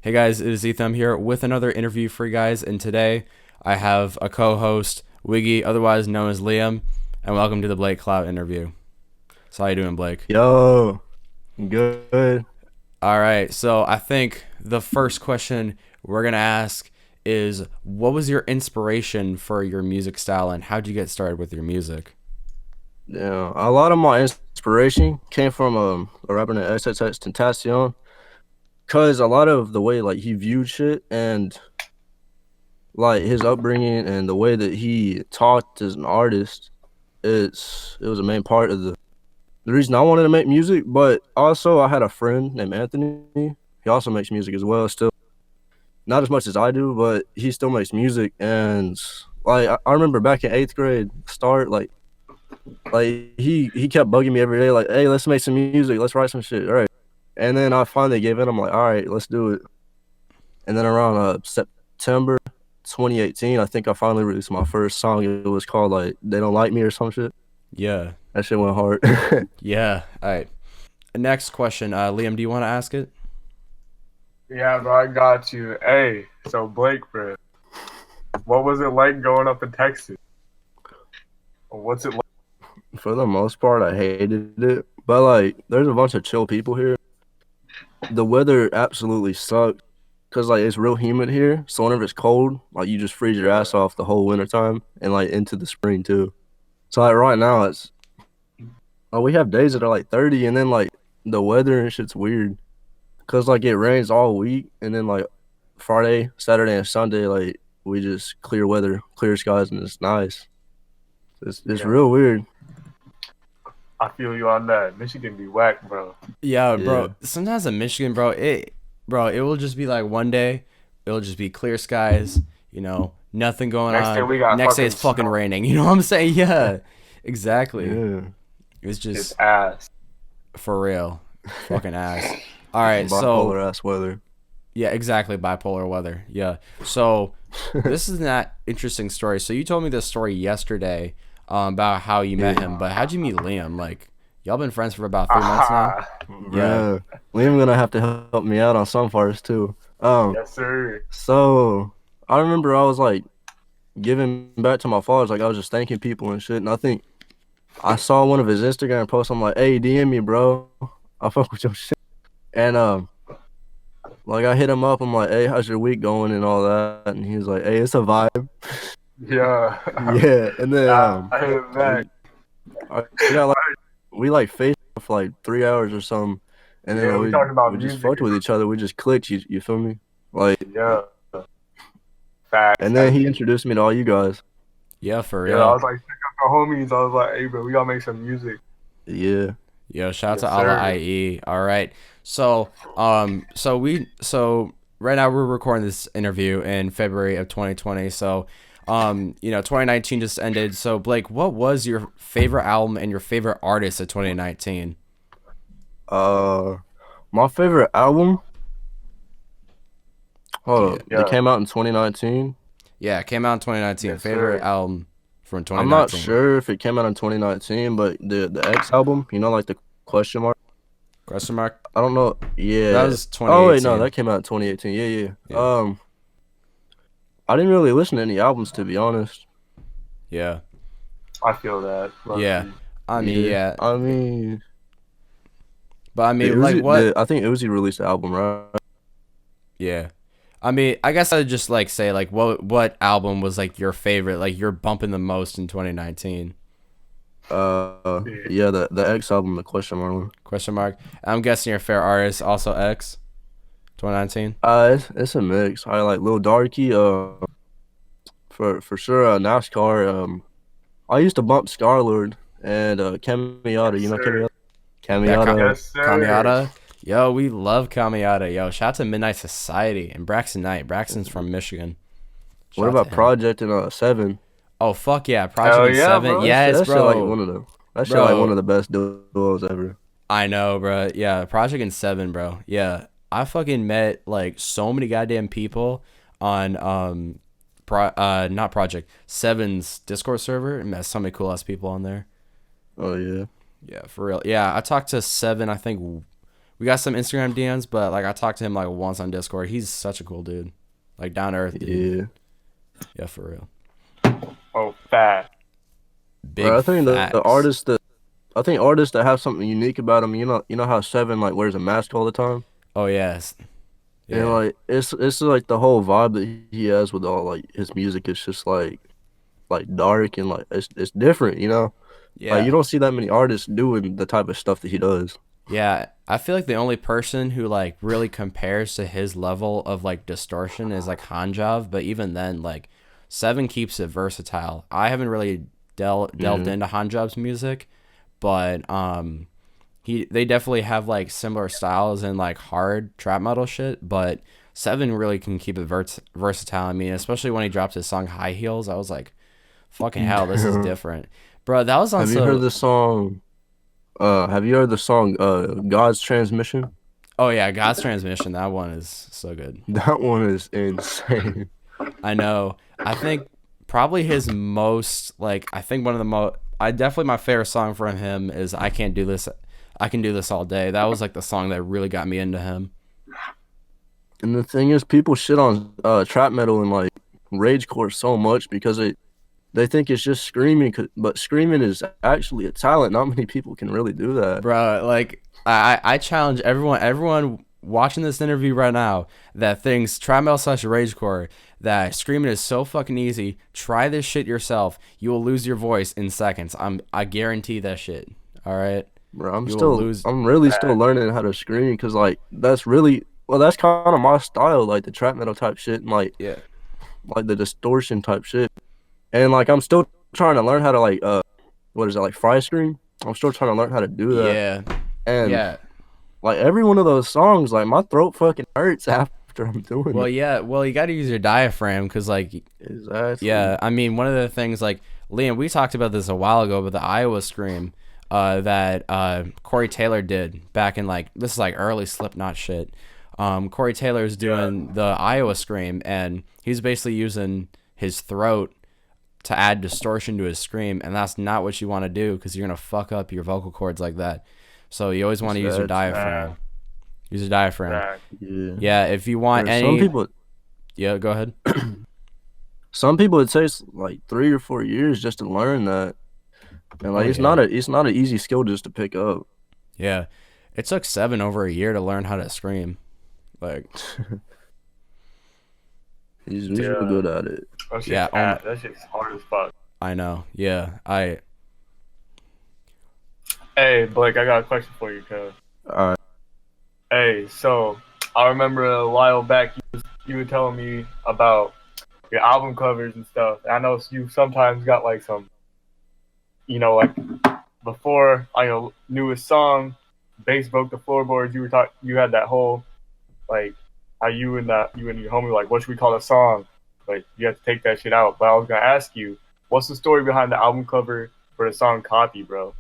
Hey guys, it is Ethan here with another interview for you guys, and today I have a co-host, WIGGI, otherwise known as Liam, and welcome to the BlakeClout Interview. So how you doing, Blake? Yo, good. All right, so I think the first question we're gonna ask is, what was your inspiration for your music style, and how'd you get started with your music? Yeah, a lot of my inspiration came from a rapper named XXX Tentacion, cause a lot of the way like he viewed shit and like his upbringing and the way that he talked as an artist, it was a main part of the reason I wanted to make music. But also I had a friend named Anthony. He also makes music as well, still not as much as I do, but he still makes music. And like I remember back in eighth grade, start like he kept bugging me every day, like, "Hey, let's make some music, let's write some shit." All right. And then I finally gave in. I'm like, all right, let's do it. And then around September 2018, I think I finally released my first song. It was called like "They Don't Like Me" or some shit. Yeah, That shit went hard. yeah. All right. Next question, Liam, do you want to ask it? Yeah, bro, I got you. Hey, so Blake, bro, what was it like growing up in Texas? What's it like? For the most part, I hated it, but like, there's a bunch of chill people here. The weather absolutely sucks because like it's real humid here. So whenever it's cold, like you just freeze your ass off the whole winter time and like into the spring too. So like right now, it's we have days that are like 30, and then like the weather and shit's weird because like it rains all week, and then like Friday, Saturday, and Sunday, like we just clear weather, clear skies, and it's nice. It's Yeah, real weird. I feel you on that. Michigan be whack, bro. Yeah, Yeah, bro. Sometimes in Michigan, it will just be like one day, it'll just be clear skies, nothing going Next day on. we got Next day fucking it's fucking snow. raining. You know what I'm saying? Yeah, exactly. yeah. It's It's just ass. for real, fucking ass. All right, so Bipolar ass weather. yeah, exactly. Bipolar weather. Yeah. So this is that interesting story. So you told me this story yesterday, about how you met Yeah, him, but how'd you meet Liam? Like, y'all been friends for about 3 months now? Aha. Yeah. bruh. Liam gonna have to help me out on some parts too. Yes, sir. So I remember I was like giving back to my fathers, like I was just thanking people and shit. And I think I saw one of his Instagram posts. I'm like, "Hey, DM me, bro. I fuck with your shit." And like I hit him up. I'm like, "Hey, how's your week going and all that?" And he was like, "Hey, it's a vibe." Yeah. Yeah. And then I hit it back. I got like we like faced for like 3 hours or something, and then Yeah, we talking we about just music. fucked with each other. We just clicked. You feel me? Like, Yeah, facts. and then he introduced me to all you guys. Yeah, for Yeah, I real. was like, check out our homies. I was like, hey, bro, we gotta make some music. Yeah. Yo, shout out Yes, to Allah sir. IE. All right. So right now we're recording this interview in February of 2020. So 2019 just ended. So Blake, what was your favorite album and your favorite artist of 2019? Uh, my favorite album. Hold Yeah. up, they Yeah. came out in 2019. Yeah, it came out in 2019. Yes, Favorite sir. album from I'm not 2019. sure if it came out in 2019, but the X album, like the question mark. Question mark? I don't know. That Yeah. was Oh wait, no, 2018. that came out in 2018. Yeah, yeah. Yeah. I didn't really listen to any albums to be honest. Yeah. I feel that. Low Yeah. key. I mean, Yeah. yeah. I mean, But I the mean, like Uzi, what? I think Uzi released the album, right? Yeah. I mean, I guess I'd just like say like what album was like your favorite, like you're bumping the most in 2019? Yeah. Yeah, the X album, the question mark one. Question mark. I'm guessing your favorite artist also X 2019. It's a mix. I like Lil Darky. For sure. NASCAR. I used to bump Scarlord and Camiata. Yes, You know sir. Camiata? Yeah, Camiata. Yes, sir. Kamiata. Yo, we love Kamiata. Yo, shout out to Midnight Society and Braxton Knight. Braxton's from Michigan. What Shout out to about him. Project and Seven? Oh fuck yeah, Project Hell in yeah, Seven. bro. Yes, That shit like bro. one of Bro, the best duos ever. I know, bro. Yeah, Project in Seven, bro. Yeah, I fucking met like so many goddamn people on not Project Seven's Discord server, and met so many cool ass people on there. Oh yeah. Yeah, for real. Yeah, I talked to Seven. I think we got some Instagram DMs, but like I talked to him like once on Discord. He's such a cool dude, like down to earth dude. Yeah. Yeah, for real. Oh, fat. Big Bro, I think the facts. artists that I think artists that have something unique about them, you know how Seven like wears a mask all the time, Oh yes, and yeah, like it's like the whole vibe that he has with all like his music is just like dark and like it's different, you know. Like you yeah. don't see that many artists doing the type of stuff that he does. Yeah, I feel like the only person who like really compares to his level of like distortion is like Hanjav, but even then, like Seven keeps it versatile. I haven't really delved Hmm. into Hanjav's music, but they definitely have like similar styles and like hard trap metal shit, but Seven really can keep it versatile. I mean, especially when he dropped his song High Heels, I was like, fucking hell, this is different. Bro, that was on Have you heard so. the song? Have you heard the song God's Transmission? Oh yeah, God's Transmission, that one is so good. That one is insane. I know. I think probably his most like I think one of the most I definitely my favorite song from him is I Can't Do This. I Can Do This All Day. That was like the song that really got me into him. And the thing is, people shit on trap metal and like ragecore so much because they think it's just screaming, but screaming is actually a talent. Not many people can really do that. Bro, like I challenge everyone watching this interview right now that thinks trap metal slash ragecore that screaming is so fucking easy. Try this shit yourself. You will lose your voice in seconds. I guarantee that shit. All right. Bro, You will lose. I'm really still Fat. learning how to scream because like that's really well, that's kind of my style, like the trap metal type shit and Yeah. like the distortion type shit. And like I'm still trying to learn how to like what is it like fry scream? I'm still trying to learn how to do that. Yeah. And Yeah. like every one of those songs, like my throat fucking hurts after I'm doing Well, it. yeah. Well, you got to use your diaphragm because, like, Exactly. yeah. I mean, one of the things, like, Liam, we talked about this a while ago, but the Iowa Scream that Corey Taylor did back in, like, this is like early Slipknot shit. Corey Taylor's doing the Iowa Scream, and he's basically using his throat to add distortion to his scream, and that's not what you want to do because you're going to fuck up your vocal cords like that. So you always want to use your diaphragm. Use your diaphragm. Fat. Yeah. Yeah, if you want There's any. Yeah, go ahead. some people it takes like 3 or 4 years just to learn that. And Oh like yeah, it's not an easy skill just to pick up. yeah. It took Seven over a year to learn how to scream. Like, He's Yeah. real good at it. That shit's yeah. fat. That shit's hard as fuck. I know. Yeah, Hey, Blake, I got a question for you, cuz. Alright. Hey, so I remember a while back you were telling me about your album covers and stuff. And I know you sometimes got like some, like before on your newest song, Bass Broke the Floorboards. You had that whole like how you and your homie were like, what should we call the song? Like you have to take that shit out. But I was gonna ask you, what's the story behind the album cover for the song Copy, bro?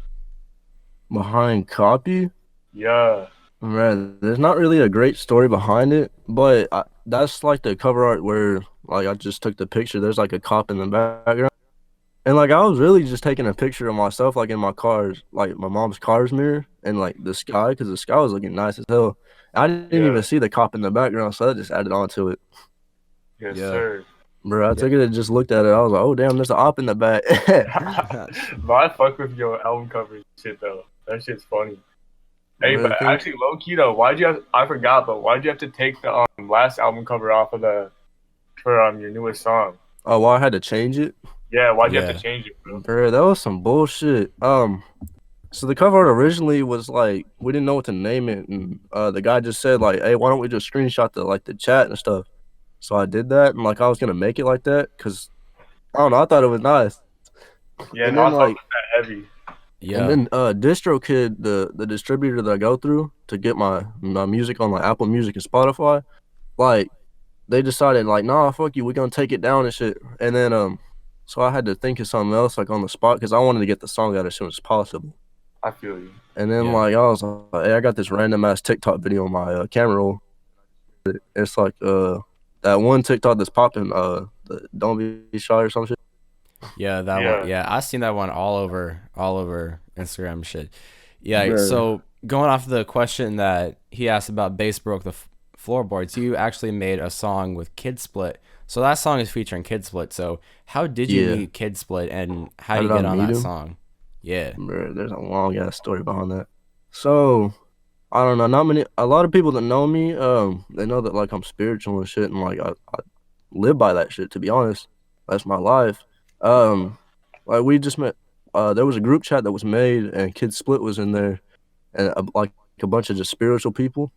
Behind copy? Yeah. Man, there's not really a great story behind it, but that's like the cover art where like I just took the picture. There's like a cop in the background, and like I was really just taking a picture of myself, like in my car's, like my mom's car's mirror, and like the sky, because the sky was looking nice as hell. I didn't Yeah. even see the cop in the background, so I just added on to it. Yes, Yeah. sir. Bro, I took it and just looked at it. I was like, oh damn, there's an op in the back. But I fuck with your album covers and shit though. That shit's funny. Hey, Really but think- actually, low key though, I forgot, but why'd you have to take the last album cover off of for your newest song? Oh, well, I had to change it. Yeah, why'd you have Yeah. to change it, bro? Bro, that was some bullshit. So the cover art originally was like we didn't know what to name it, and the guy just said like, "Hey, why don't we just screenshot the chat and stuff?" So I did that, and like I was gonna make it like that because I don't know, I thought it was nice. Yeah, And no, I then, thought like- it was that heavy. yeah, And then DistroKid, the distributor that I go through to get my music on like Apple Music and Spotify, like they decided like, nah, fuck you, we're gonna take it down and shit. And then so I had to think of something else like on the spot because I wanted to get the song out as soon as possible. I feel you. And then Yeah. like I was like, hey, I got this random ass TikTok video on my camera roll. It's like that one TikTok that's popping, the don't be shy or some shit. yeah. That Yeah. one. Yeah, I seen that one all over Instagram and shit. Yeah. Bro. So going off the question that he asked about bass broke the floorboards, you actually made a song with Kid Split. So that song is featuring Kid Split. So how did you Yeah. meet Kid Split, and how How do you did I get on meet that him? song? Yeah. Bro, there's a long ass story behind that. So I don't know. Not many. A lot of people that know me, they know that like I'm spiritual and shit, and like I live by that shit. To be honest, that's my life. Like we just met. There was a group chat that was made, and Kid Split was in there, and like a bunch of just spiritual people.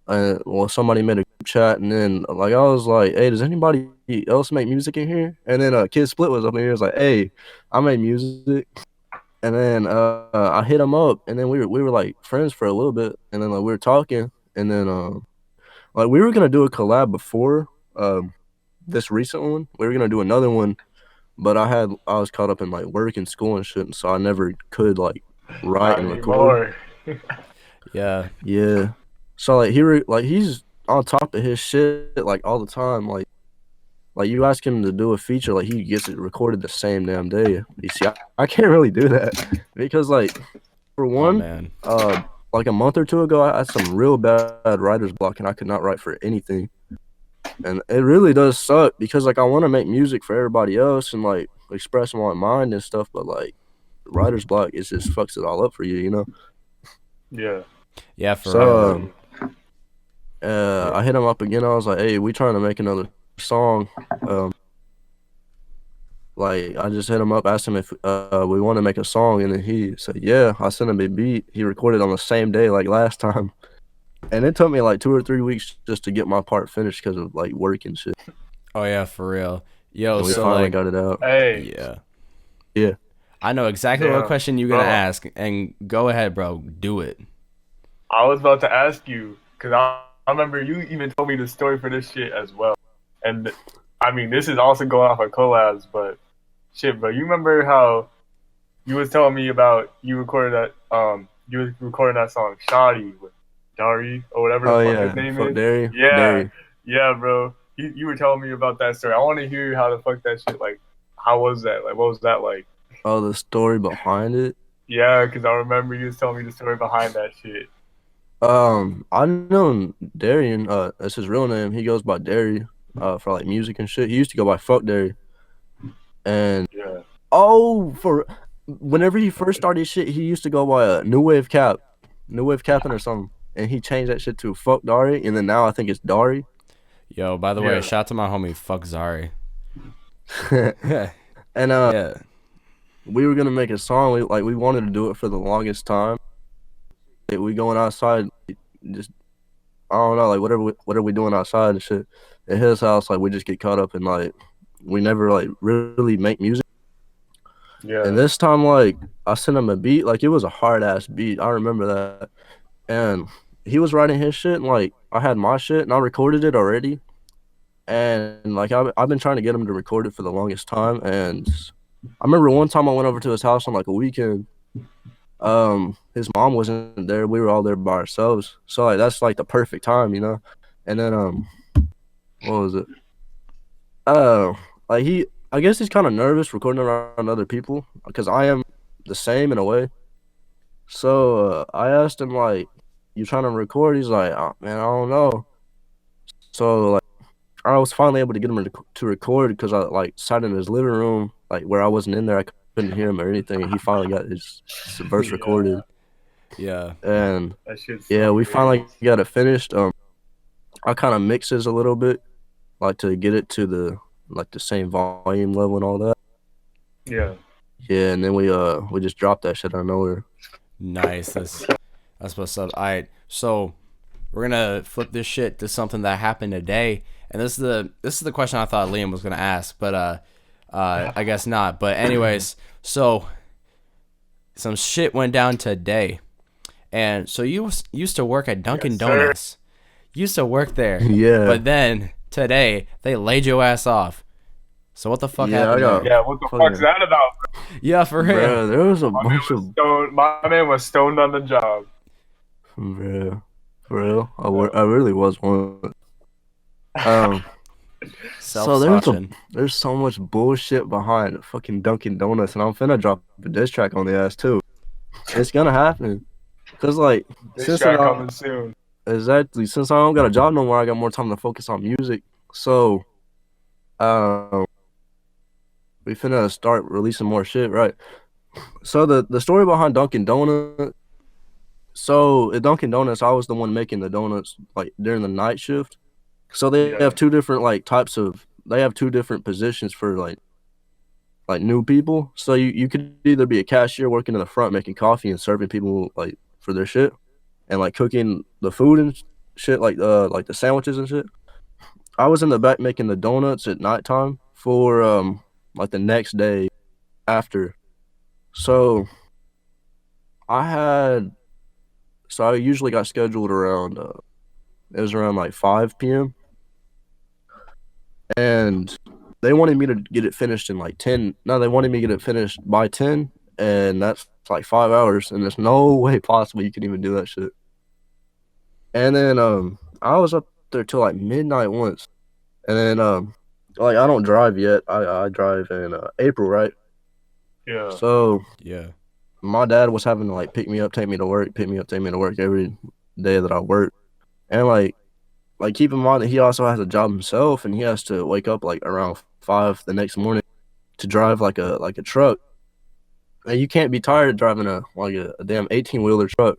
Well, somebody made a group chat, and then like I was like, "Hey, does anybody else make music in here?" And then Kid Split was up in here. Was like, "Hey, I make music." And then I hit him up, and then we were like friends for a little bit, and then like we were talking, and then like we were gonna do a collab before this recent one. We were gonna do another one, but I was caught up in like work and school and shit, and so I never could like write Not and record. anymore. Yeah. Yeah, so like like he's on top of his shit like all the time. Like you ask him to do a feature, like he gets it recorded the same damn day. You see, I can't really do that because like for Oh one, man. like a month or two ago, I had some real bad writer's block, and I could not write for anything. And it really does suck because like I want to make music for everybody else and like express my mind and stuff, but like writer's block it just fucks it all up for you, you know. Yeah. Yeah, for I real. So feel you. I hit him up again. I was like, "Hey, we trying to make another song." Like I just hit him up, asked him if we want to make a song, and then he said, "Yeah." I sent him a beat. He recorded on the same day like last time, and it took me like 2 or 3 weeks just to get my part finished because of like work and shit. Oh yeah, for real. Yo, And we so finally like, got it out. Hey, yeah, Yeah. I know exactly what damn, question you're gonna bro. ask, and go ahead, bro. Do it. I was about to ask you because I remember you even told me the story for this shit as well. And I mean, this is also going off of collabs, but shit, bro. You remember how you was telling me about you was recording that song Shoddy with Dari or whatever the Oh fuck his yeah. name Fuck is? Derry. Yeah, Derry. yeah, bro. You were telling me about that story. I want to hear how the fuck that shit like. How was that? Like, what was that like? Oh, the story behind it. Yeah, because I remember you was telling me the story behind that shit. I know Darian. That's his real name. He goes by Derry. For like music and shit. He used to go by Fuck Derry. And Yeah. for whenever he first started his shit, he used to go by New Wave Captain or something. And he changed that shit to Fuck Dari, and then now I think it's Dari. Yo, by the way, Yeah. shout out to my homie Fuck Zari. And Yeah. we were gonna make a song. We wanted to do it for the longest time. We going outside, just I don't know, like what are we doing outside and shit. At his house, like we just get caught up in like we never like really make music. Yeah. And this time, like I sent him a beat, like it was a hard ass beat. I remember that. And he was writing his shit, and like I had my shit, and I recorded it already. And like I've been trying to get him to record it for the longest time. And I remember one time I went over to his house on like a weekend. His mom wasn't there. We were all there by ourselves. So like that's like the perfect time, you know. And then what was it? Like I guess he's kind of nervous recording around other people because I am the same in a way. So I asked him like, "You trying to record?" He's like, "Oh, man, I don't know." So like I was finally able to get him to record because I like sat in his living room like where I wasn't in there. I couldn't hear him or anything, and he finally got his verse recorded. Yeah. And That shit's yeah, so we crazy. finally got it finished. I kind of mixes a little bit, like to get it to the same volume level and all that. Yeah. Yeah, and then we just dropped that shit out of nowhere. Nice. That's what's up. All right. So we're gonna flip this shit to something that happened today, and this is the question I thought Liam was gonna ask, but I guess not. But anyways, so some shit went down today, and so you used to work at Dunkin' Yes, sir. Donuts. Used to work there, Yeah. but then today they laid your ass off. So what the fuck Yeah, happened there? Yeah, what the Fucking- fuck's that about? Yeah, for real. Bro, there was a My bunch of man was stoned on the job. bro, for real. I really was one. So there's so much bullshit behind fucking Dunkin' Donuts, and I'm finna drop a diss track on the ass too. It's gonna happen. Cause like This since track I coming soon. exactly since I don't got a job no more, I got more time to focus on music. So um, we finna start releasing more shit, right? So the story behind Dunkin' Donuts. So at Dunkin' Donuts, I was the one making the donuts like during the night shift. So they Yeah. have two different like types of. They have two different positions for like new people. So you could either be a cashier working in the front making coffee and serving people like for their shit and like cooking the food and shit like the sandwiches and shit. I was in the back making the donuts at nighttime for like the next day after. So I had so I usually got scheduled around it was around like 5 p.m. and they wanted me to get it finished in like 10. No, they wanted me to get it finished by 10 and that's like 5 hours and there's no way possible you can even do that shit. And then I was up there till like midnight once. And then like I don't drive yet. I drive in April, right? Yeah. So Yeah. my dad was having to like pick me up, take me to work, pick me up, take me to work every day that I work. And like keep in mind that he also has a job himself and he has to wake up like around 5 the next morning to drive like a truck. And you can't be tired driving a damn 18-wheeler truck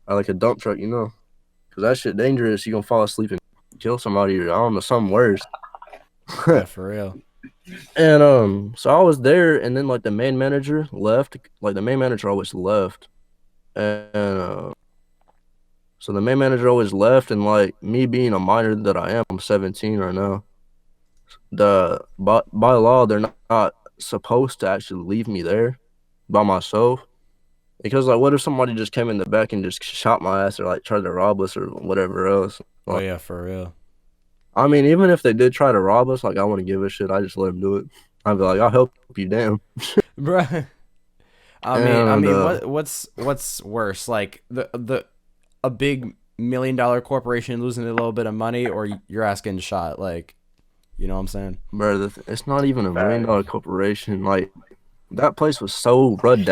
or like a dump truck, you know, because that shit dangerous. You gonna fall asleep and kill somebody or I don't know something worse. Yeah, for real. And so I was there, and then like the main manager left. Like the main manager always left, and so the main manager always left, and like me being a minor that I am, I'm 17 right now. By law, they're not supposed to actually leave me there by myself because like what if somebody just came in the back and just shot my ass or like tried to rob us or whatever else? Oh Like, yeah, for real. I mean, even if they did try to rob us, like I wouldn't give a shit. I just let them do it. I'd be like, I'll help you, damn. Bruh. I And mean, what's worse, like the a big $1 million corporation losing a little bit of money, or you're asking shot? Like, you know what I'm saying? bro, it's not even a $1 million Facts. corporation. Like that place was so run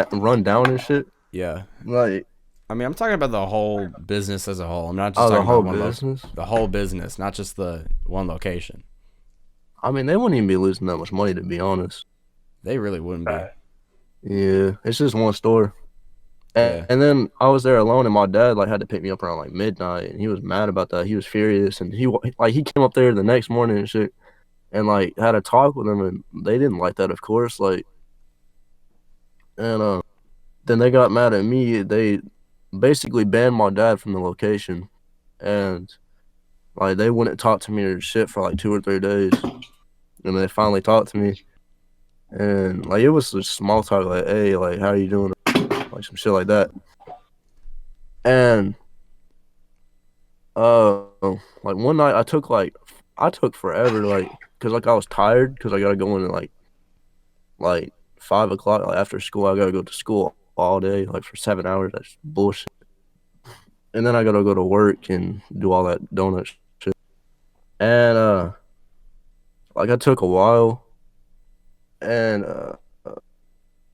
down and shit. Yeah. Like I mean, I'm talking about the whole business as a whole. I'm not just oh, the talking about whole one business. the whole business, not just the one location. I mean, they wouldn't even be losing that much money to be honest. They really wouldn't be. Facts. Yeah, it's just one store. And, Yeah. and then I was there alone, and my dad like had to pick me up around like midnight, and he was mad about that. He was furious, and he came up there the next morning and shit, and like had a talk with him, and they didn't like that, of course. Like, and then they got mad at me. They basically banned my dad from the location, and like they wouldn't talk to me or shit for like 2 or 3 days, and they finally talked to me, and like it was just small talk, like, hey, like how you doing, like some shit like that, and like one night I took forever, like, cause like I was tired, cause I gotta go in at like 5 o'clock, like after school. I gotta go to school all day, like for 7 hours. That's bullshit. And then I gotta go to work and do all that donut shit. And like I took a while, and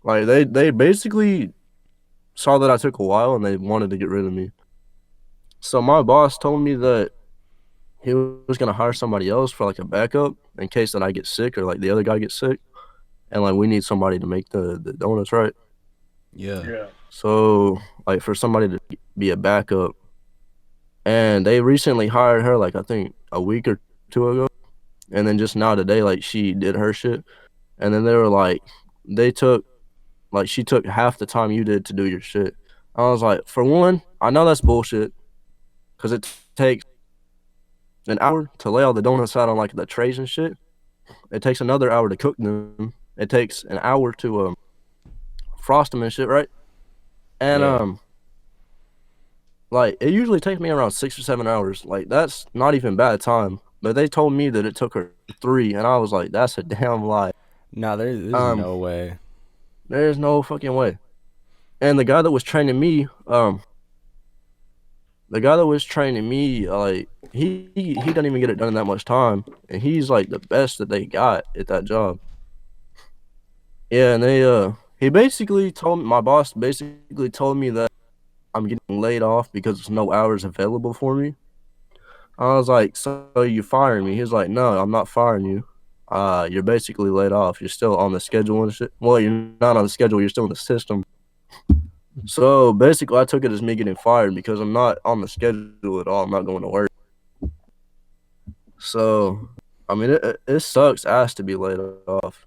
like they basically saw that I took a while and they wanted to get rid of me. So my boss told me that he was gonna hire somebody else for like a backup in case that I get sick or like the other guy gets sick, and like we need somebody to make the donuts, right? Yeah. Yeah. So like for somebody to be a backup, and they recently hired her like I think a week or two ago, and then just now today like she did her shit, and then they were like they took like she took half the time you did to do your shit. I was like, for one, I know that's bullshit because it takes an hour to lay all the donuts out on like the trays and shit. It takes another hour to cook them. It takes an hour to frost them and shit, right? And Yeah. like it usually takes me around 6 or 7 hours. Like that's not even bad time. But they told me that it took her 3, and I was like, that's a damn lie. No, there's Um, no way. there's no fucking way. And the guy that was training me, like he doesn't even get it done in that much time, and he's like the best that they got at that job. Yeah, and they he basically told me, my boss basically told me that I'm getting laid off because there's no hours available for me. I was like, so you firing me? He was like, no, I'm not firing you. You're basically laid off. You're still on the schedule and shit. Well, you're not on the schedule. You're still in the system. So basically, I took it as me getting fired because I'm not on the schedule at all. I'm not going to work. So, I mean, it sucks ass to be laid off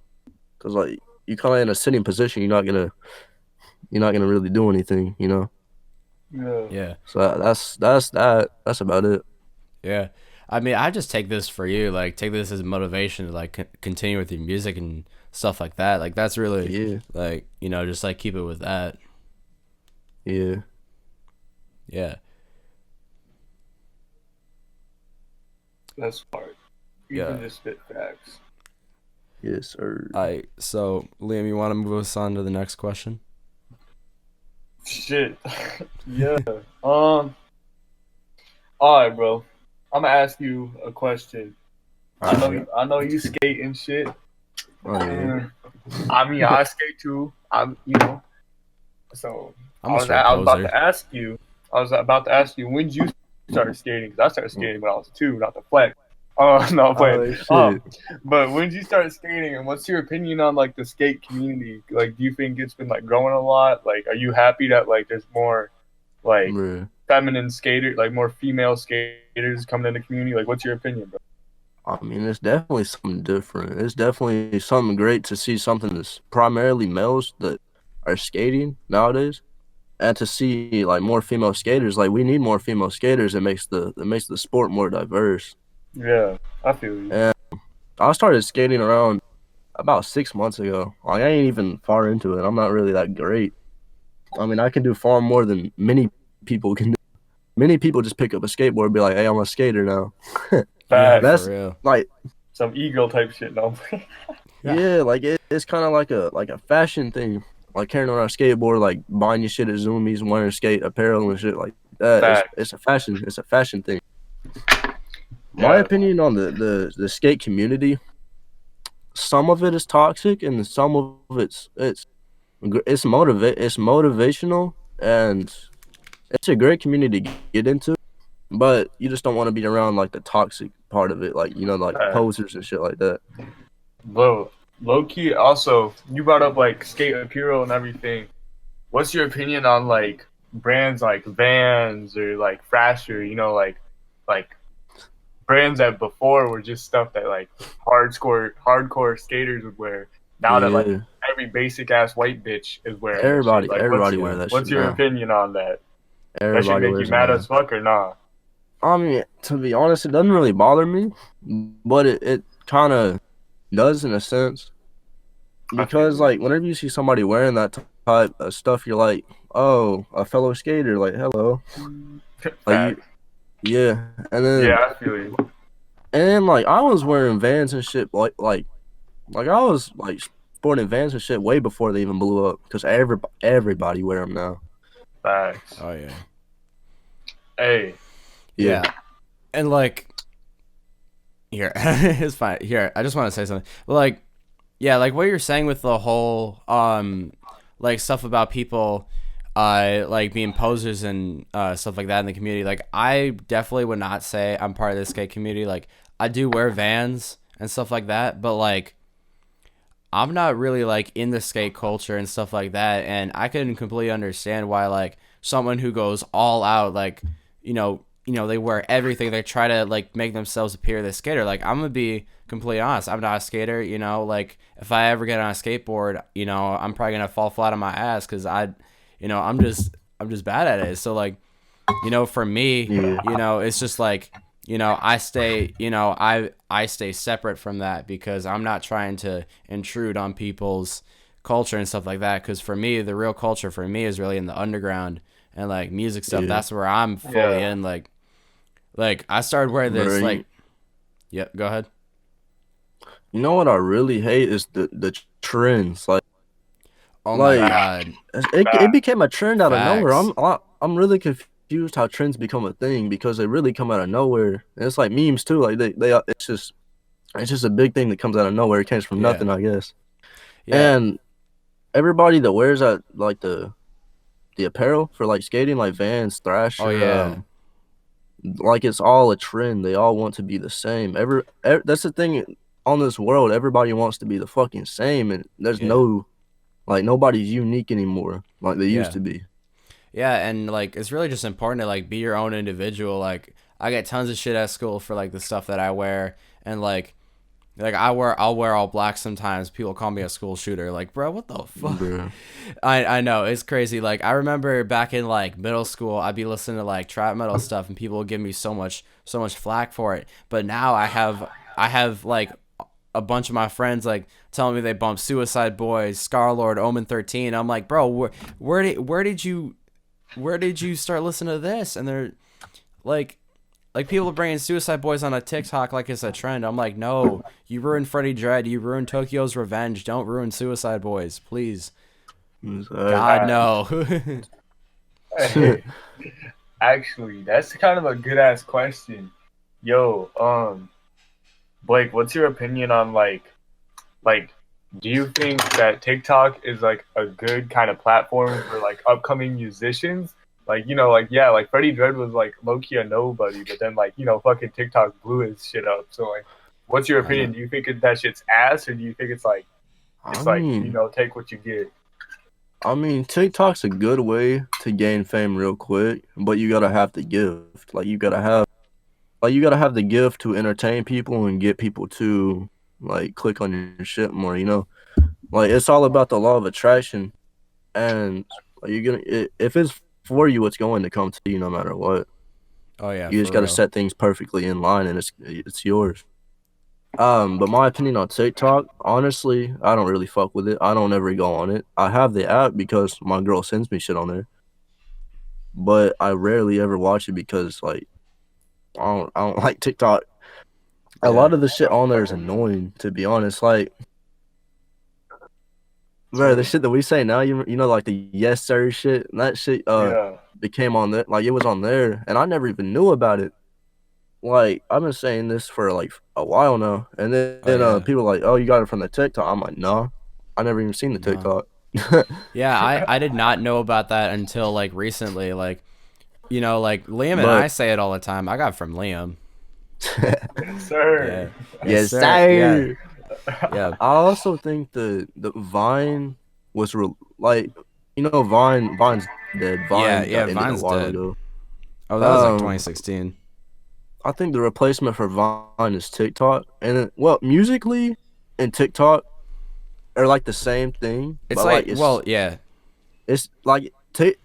because like you kind of in a sitting position. You're not gonna really do anything. Yeah. Yeah. So that's about it. Yeah. I mean, I just take this for you, like take this as motivation to like continue with your music and stuff like that. Like that's really Yeah. like, just like keep it with that. Yeah. Yeah. That's hard. You Yeah. can just spit facts. Yes, sir. So Liam, you want to move us on to the next question? Shit. Yeah. All right, bro. I'm gonna ask you a question. I know you skate and shit. Oh, yeah. I mean, I skate too. So I'm I a was straight about poser. to ask you. I was about to ask you when did you start skating? Because I started skating when I was 2, not the flex. Oh no, I'm playing. Oh, shit. But when did you start skating, and what's your opinion on like the skate community? Like, do you think it's been like growing a lot? Like, are you happy that like there's more like Bruh. feminine skaters, like more female skaters coming in the community? Like, what's your opinion, bro? I mean, it's definitely something different. It's definitely something great to see something that's primarily males that are skating nowadays, and to see like more female skaters. Like we need more female skaters. It makes the sport more diverse. Yeah, I feel you. And I started skating around about 6 months ago. Like I ain't even far into it. I'm not really that great. I mean, I can do far more than many people can do. Many people just pick up a skateboard and be like, "Hey, I'm a skater now." Yeah, Facts. That's for real. like, Some ego type shit, no? yeah, like it's kind of like a fashion thing. Like carrying around a skateboard, like buying your shit at Zoomies, wearing skate apparel and shit like that. Facts. It's a fashion thing. My Yeah. opinion on the skate community, some of it is toxic and some of it's motivational, and it's a great community to get into, but you just don't want to be around like the toxic part of it, like like Facts. posers and shit like that. Bro, low key. Also, you brought up like skate apparel and everything. What's your opinion on like brands like Vans or like Thrasher? Like brands that before were just stuff that like hardcore skaters would wear. Now that like Yeah, every basic ass white bitch is wearing that everybody shit. Like, everybody wear that what's shit your now. opinion on that? That should Everybody make you wears it mad now. as fuck or nah? I mean, to be honest, it doesn't really bother me, but it kind of does in a sense, because like whenever you see somebody wearing that type of stuff, you're like, oh, a fellow skater, like hello, like you, Facts. yeah. And then Yeah, I feel you. like I was wearing Vans and shit, like I was like sporting Vans and shit way before they even blew up, because everybody wear them now. Facts. Oh yeah. Hey, Yeah. And like here, it's fine. Here, I just want to say something. But like, yeah, like what you're saying with the whole like stuff about people like being posers and stuff like that in the community. Like I definitely would not say I'm part of the skate community. Like I do wear Vans and stuff like that, but like I'm not really like in the skate culture and stuff like that, and I can completely understand why like someone who goes all out, like they wear everything, they try to like make themselves appear the skater. Like I'm gonna be completely honest, I'm not a skater. Like if I ever get on a skateboard, I'm probably gonna fall flat on my ass because I'm just bad at it. So like for me, Yeah. it's just like I stay I stay separate from that because I'm not trying to intrude on people's culture and stuff like that, because for me the real culture for me is really in the underground and like music stuff. Yeah. That's where I'm fully Yeah. in. Like I started wearing this Bro, like yeah, go ahead. You know what I really hate is the trends. Oh my Like god. it became a trend out of nowhere. Facts. I'm really confused how trends become a thing, because they really come out of nowhere. And it's like memes too. Like they it's just a big thing that comes out of nowhere. It comes from Yeah. nothing, I guess. Yeah. And everybody that wears that, like the apparel for like skating, like Vans, Oh Thrasher, yeah, like it's all a trend. They all want to be the same. That's the thing on this world. Everybody wants to be the fucking same, and there's yeah, no like nobody's unique anymore like they used yeah. to be. Yeah, and like it's really just important to like be your own individual. Like I get tons of shit at school for like the stuff that I wear, and like I'll wear all black sometimes. People call me a school shooter. Like, bro, what the fuck? Bruh. I know it's crazy. Like I remember back in like middle school, I'd be listening to like trap metal stuff, and people would give me so much flack for it. But now I have like a bunch of my friends like telling me they bumped Suicide Boys, Scarlord, Omen 13. I'm like, bro, where did you start listening to this? And they're like people are bringing Suicide Boys on a TikTok like it's a trend. I'm like, no, you ruined Freddie Dredd, you ruined Tokyo's Revenge. Don't ruin Suicide Boys, please. God no. Hey, actually, that's kind of a good ass question. Yo, Blake, what's your opinion on like do you think that TikTok is like a good kind of platform for like upcoming musicians? Like, you know, like yeah, like Freddie Dredd was like low key a nobody, but then like, you know, fucking TikTok blew his shit up. So like what's your opinion? Do you think that shit's ass, or do you think it's like I you mean, know, take what you get? TikTok's a good way to gain fame real quick, but you gotta have the gift. You gotta have the gift to entertain people and get people to like click on your shit more. You know, like it's all about the law of attraction, and like, if it's for you, it's going to come to you no matter what. Oh yeah, You just for gotta real. set things perfectly in line, and it's yours. But my opinion on TikTok, honestly, I don't really fuck with it. I don't ever go on it. I have the app because my girl sends me shit on there, but I rarely ever watch it because like I don't like TikTok. A Yeah. lot of the shit on there is annoying, to be honest. Like, bro, the So shit that we say now, you know, like the yes sir shit, and that shit yeah. became on there, like it was on there, and I never even knew about it. Like I've been saying this for like a while now, and Oh yeah. people are like, oh, you got it from the TikTok. I'm like, nah, I never even seen the No. TikTok. Yeah, I did not know about that until like recently. Like, you know, like Liam and I But say it all the time. I got it from Liam. Yes, sir. Yeah. Yes, yes, sir. Yeah. sir. Yeah. I also think the Vine was like, you know, Vine's dead. Yeah, Vine yeah, got ended a Vine's while dead. ago. Oh, that was like Um, 2016. I think the replacement for Vine is TikTok, and well, musically and TikTok are like the same thing, It's but like like, well, yeah. it's like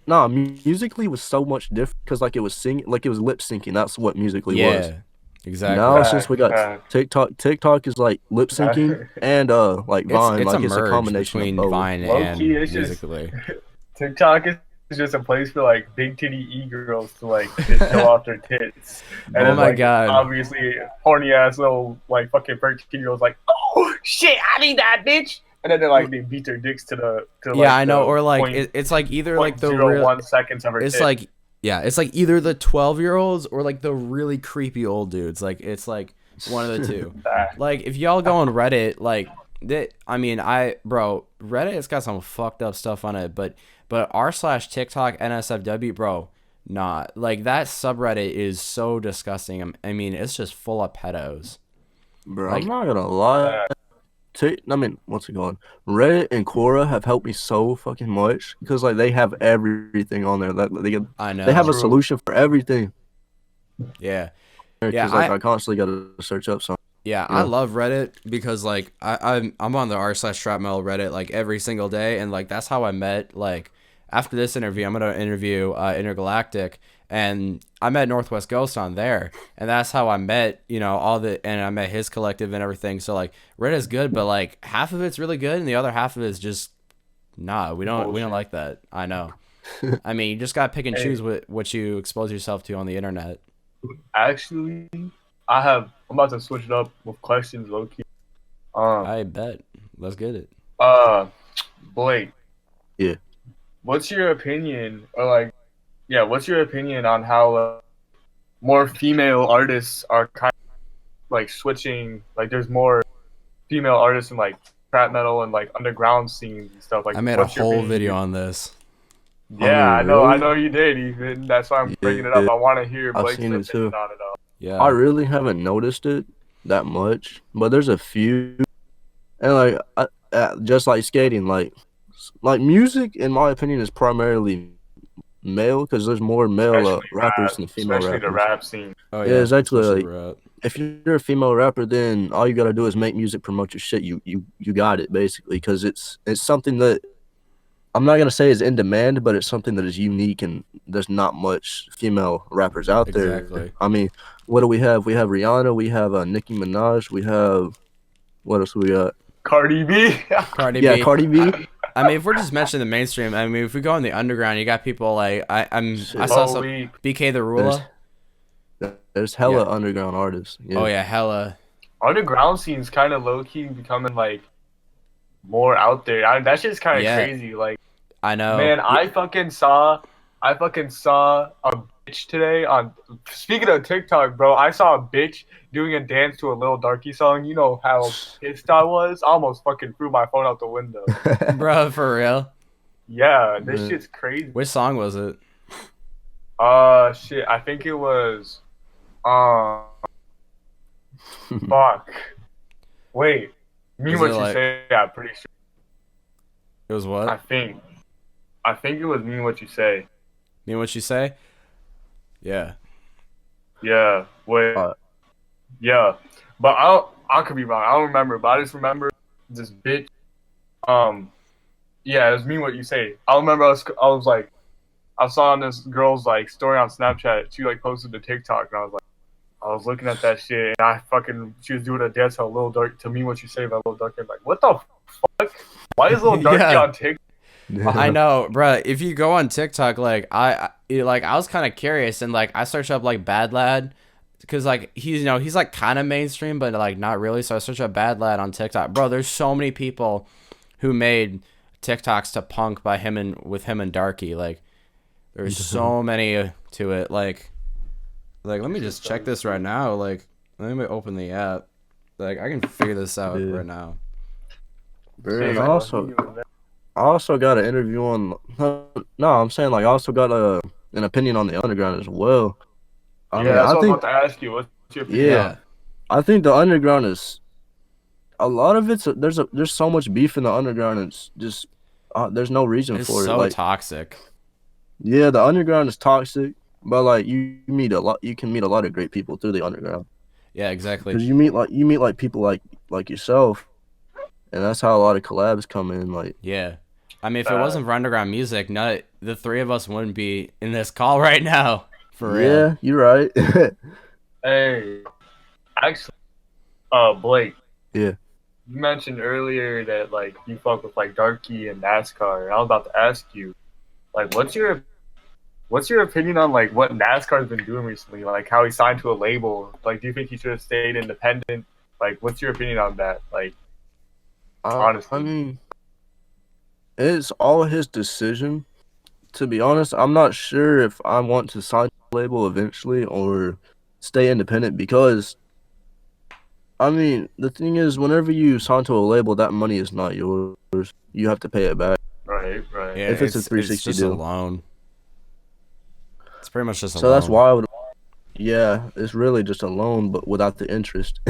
nah, musically was so much different because like it was singing, like it was lip syncing. That's what musically was. Yeah. Now Exactly. since we Fact, got fact. TikTok is like lip syncing and like Vine, It's a like it's a merge combination of between both. Vine Low key, and it's just Musically. TikTok is just a place for like big titty e-girls to like just show off their tits, and Oh then my like god. obviously horny ass little like fucking 13-year-olds like, oh shit, I need that bitch, and then they beat their dicks to Yeah, like I know. the Or like point it's like either like point the zero real. one seconds of her It's tit. like yeah, it's like either the 12-year-olds or like the really creepy old dudes. Like it's like one of the two. Like if y'all go on Reddit, like that. I mean, bro, Reddit has got some fucked up stuff on it, but r/TikTok NSFW, bro. Nah, like that subreddit is so disgusting. I mean, it's just full of pedos. Bro, I'm Like not gonna lie. I mean, what's it called? Reddit and Quora have helped me so fucking much because like they have everything on there. That I they have a know. True. solution for everything. Yeah. Yeah, Because like I constantly gotta search up something. Yeah, You I know, love Reddit because like I'm on the r/trapmetal Reddit like every single day, and like that's how I met. Like after this interview, I'm gonna interview Intergalactic, and I met Northwest Ghost on there, and that's how I met and I met his collective and everything. So like Reddit's good, but like half of it's really good, and the other half of it is just nah. We don't Bullshit. like that. I know. I mean, you just gotta pick and Hey, choose what you expose yourself to on the internet. actually, I'm about to switch it up with questions, low key. I bet. Let's get it. Uh, Blake, yeah. what's your opinion, or like, yeah, what's your opinion on how more female artists are kind of like switching? Like, there's more female artists in like trap metal and like underground scenes and stuff. Like, I made a what's your whole opinion? video on this. Yeah, I know. I really? know you did. Even that's why I'm bringing it up. Yeah, I want to hear I've Blake's seen it opinion too. on it all. I Yeah. really haven't noticed it that much, but there's a few, and like just like skating, like music, in my opinion, is primarily male because there's more male Especially rappers rap, than female especially the rappers. rap scene. Oh Yeah, yeah, exactly. especially Like rap. if you're a female rapper, then all you gotta do is make music, promote your shit. You got it basically because it's something that I'm not gonna say is in demand, but it's something that is unique and there's not much female rappers out there. Exactly. I mean, what do we have? We have Rihanna, we have Nicki Minaj, we have what else we got? Cardi B. Cardi Yeah, B. Cardi B. I mean, if we're just mentioning the mainstream, I mean, if we go in the underground, you got people like I Shit. saw some Holy. BK the There's Ruler. there's hella Yeah. underground artists. Oh Yeah. yeah, hella. Underground scene's kind of low key becoming like more out there. That shit's kind of Yeah. crazy. Like, I know. man, I fucking saw a bitch today on. Speaking of TikTok, bro, I saw a bitch doing a dance to a Lil Darky song. You know how pissed I was. I almost fucking threw my phone out the window. Bro, for real. Yeah, this Man. shit's crazy. Which song was it? Shit. I think it was. Fuck. Wait. Mean Was what it you like- say? Yeah, pretty sure. It was I what? think. I think it was mean what you say. Mean what you say? Yeah. Yeah. Wait. Uh, Yeah. But I could be wrong. I don't remember. But I just remember this bitch. Yeah, it was mean what you say. I remember I saw on this girl's like story on Snapchat. She like posted the TikTok, and I was looking at that shit, and she was doing a dance to Lil Dark to me what you say about Lil Dark. I'm like, what the fuck? Why is Lil Darky Yeah. on TikTok? I know, bro. If you go on TikTok, like I was kind of curious, and like I searched up like Bad Lad, because like he's like kind of mainstream, but like not really. So I searched up Bad Lad on TikTok, bro. There's so many people who made TikToks to Punk by him and Darky. Like there's so many to it. Like let me just check this right now. Like let me open the app. Like I can figure this out Yeah. right now. And I also got an interview on. No, I'm saying like I also got an opinion on the underground as well. I Yeah, mean, that's I what I think was about to ask you. What's your opinion? yeah, I think the underground is a lot of it's there's so much beef in the underground. It's just there's no reason It's for so it. Like toxic. yeah, the underground is toxic, but like you can meet a lot of great people through the underground Yeah, exactly. because you meet like people like yourself, and that's how a lot of collabs come in. Like Yeah. I mean, if it wasn't for underground music, the three of us wouldn't be in this call right now. For real. yeah, you're right. Hey, actually, Blake. Yeah. You mentioned earlier that like you fuck with like Darky and NASCAR. And I was about to ask you, like, what's your opinion on like what NASCAR's been doing recently? Like how he signed to a label. Like, do you think he should have stayed independent? Like, what's your opinion on that? Like, honestly. I mean, it's all his decision. To be honest, I'm not sure if I want to sign a label eventually or stay independent because, I mean, the thing is, whenever you sign to a label, that money is not yours. You have to pay it back. right. Yeah, If it's a 360 it's just deal. a loan. It's pretty much just a So loan. that's why I would. Yeah, it's really just a loan, but without the interest.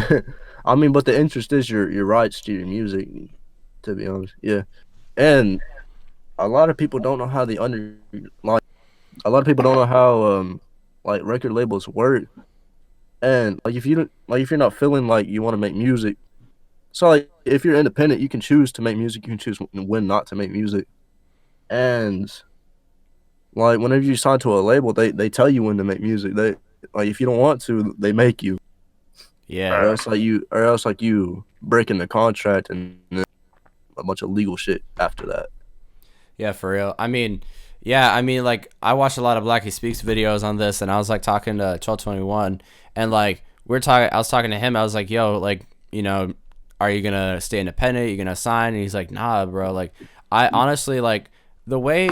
I mean, but the interest is your rights to your music. To be honest, yeah, and a lot of people don't know how a lot of people don't know how like record labels work, and like if you're not feeling like you want to make music, so like if you're independent, you can choose to make music, you can choose when not to make music, and like whenever you sign to a label, they tell you when to make music. They like if you don't want to, they make you, Yeah. or else like you breaking the contract and then a bunch of legal shit after that. Yeah, for real. I mean, like I watched a lot of Blackie Speaks videos on this, and I was like talking to 1221, and like I was talking to him. I was like, yo, like, are you gonna stay independent? You gonna sign? And he's like, nah, bro. Like, I honestly like the way,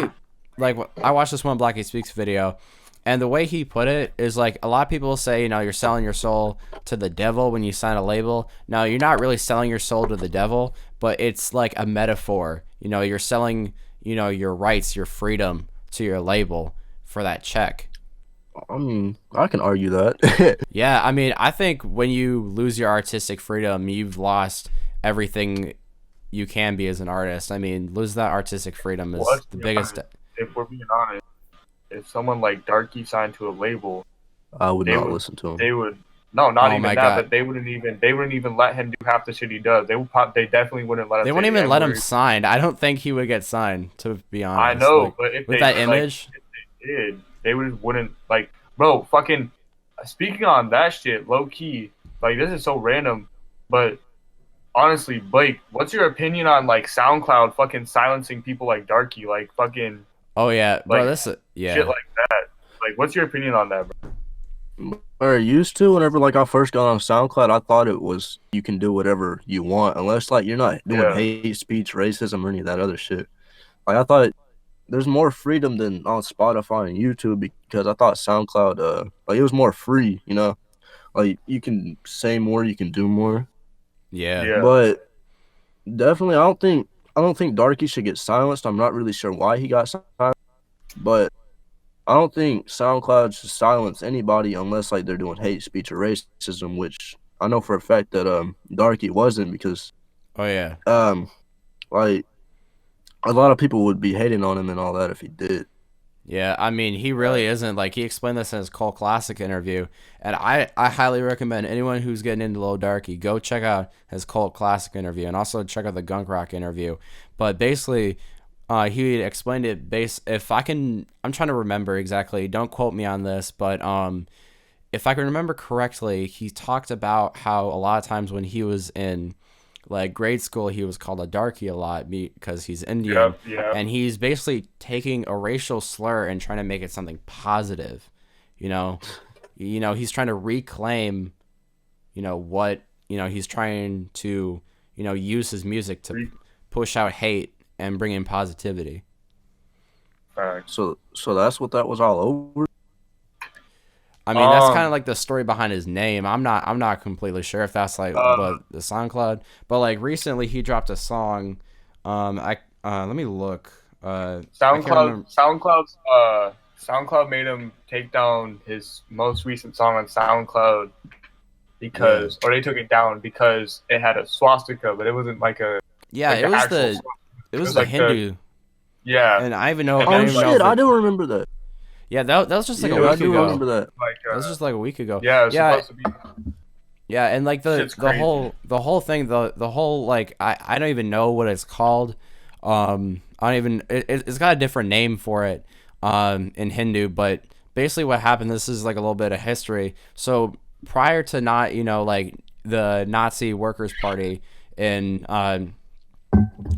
like, I watched this one Blackie Speaks video, and the way he put it is like a lot of people say, you're selling your soul to the devil when you sign a label. No, you're not really selling your soul to the devil, but it's like a metaphor. You're selling, your rights, your freedom to your label for that check. I mean, I can argue that. Yeah, I mean, I think when you lose your artistic freedom, you've lost everything you can be as an artist. I mean, lose that artistic freedom is the biggest. If we're being honest, if someone like Darky signed to a label, I would not listen to him. They would no, not Oh even my that. God. But they wouldn't even let him do half the shit he does. They definitely wouldn't let him. They wouldn't even let him sign. I don't think he would get signed, to be honest. I know, like, but if with they, that like, image, if they did, they wouldn't like, bro. Fucking speaking on that shit, low key. Like, this is so random, but honestly, Blake, what's your opinion on like SoundCloud fucking silencing people like Darky, like fucking? Oh yeah, bro. Like, This yeah. shit like that. Like, what's your opinion on that, bro? Or used to, whenever like I first got on SoundCloud, I thought it was you can do whatever you want unless like you're not doing hate speech, racism, or any of that other shit. Like I thought there's more freedom than on Spotify and YouTube because I thought SoundCloud like it was more free, you know, like you can say more, you can do more. Yeah. But definitely, I don't think Darky should get silenced. I'm not really sure why he got silenced, but I don't think SoundCloud should silence anybody unless like they're doing hate speech or racism, which I know for a fact that Darky wasn't because Oh yeah. Like a lot of people would be hating on him and all that if he did. Yeah, I mean, he really isn't. Like, he explained this in his Cult Classic interview, and I highly recommend anyone who's getting into Lil Darky, go check out his Cult Classic interview, and also check out the Gunk Rock interview. But basically, he explained it I'm trying to remember exactly, don't quote me on this, but if I can remember correctly, he talked about how a lot of times when he was in like grade school, he was called a darky a lot because he's Indian. Yep. And he's basically taking a racial slur and trying to make it something positive. You know, he's trying to reclaim, what, he's trying to, use his music to push out hate and bring in positivity. So that's what that was all over. I mean, that's kind of like the story behind his name. I'm not completely sure if that's like what the SoundCloud, but like recently he dropped a song. Let me look. SoundCloud made him take down his most recent song on SoundCloud or they took it down because it had a swastika, but it wasn't like a it was the like Hindu. And I even know. Oh shit! I don't remember that. Yeah, that was just like a week I do ago. remember that. That was just like a week ago. Yeah, it was supposed to be. Yeah, and like the whole thing, the whole like I don't even know what it's called. It's got a different name for it in Hindu, but basically what happened, this is like a little bit of history. So prior to like the Nazi Workers' Party in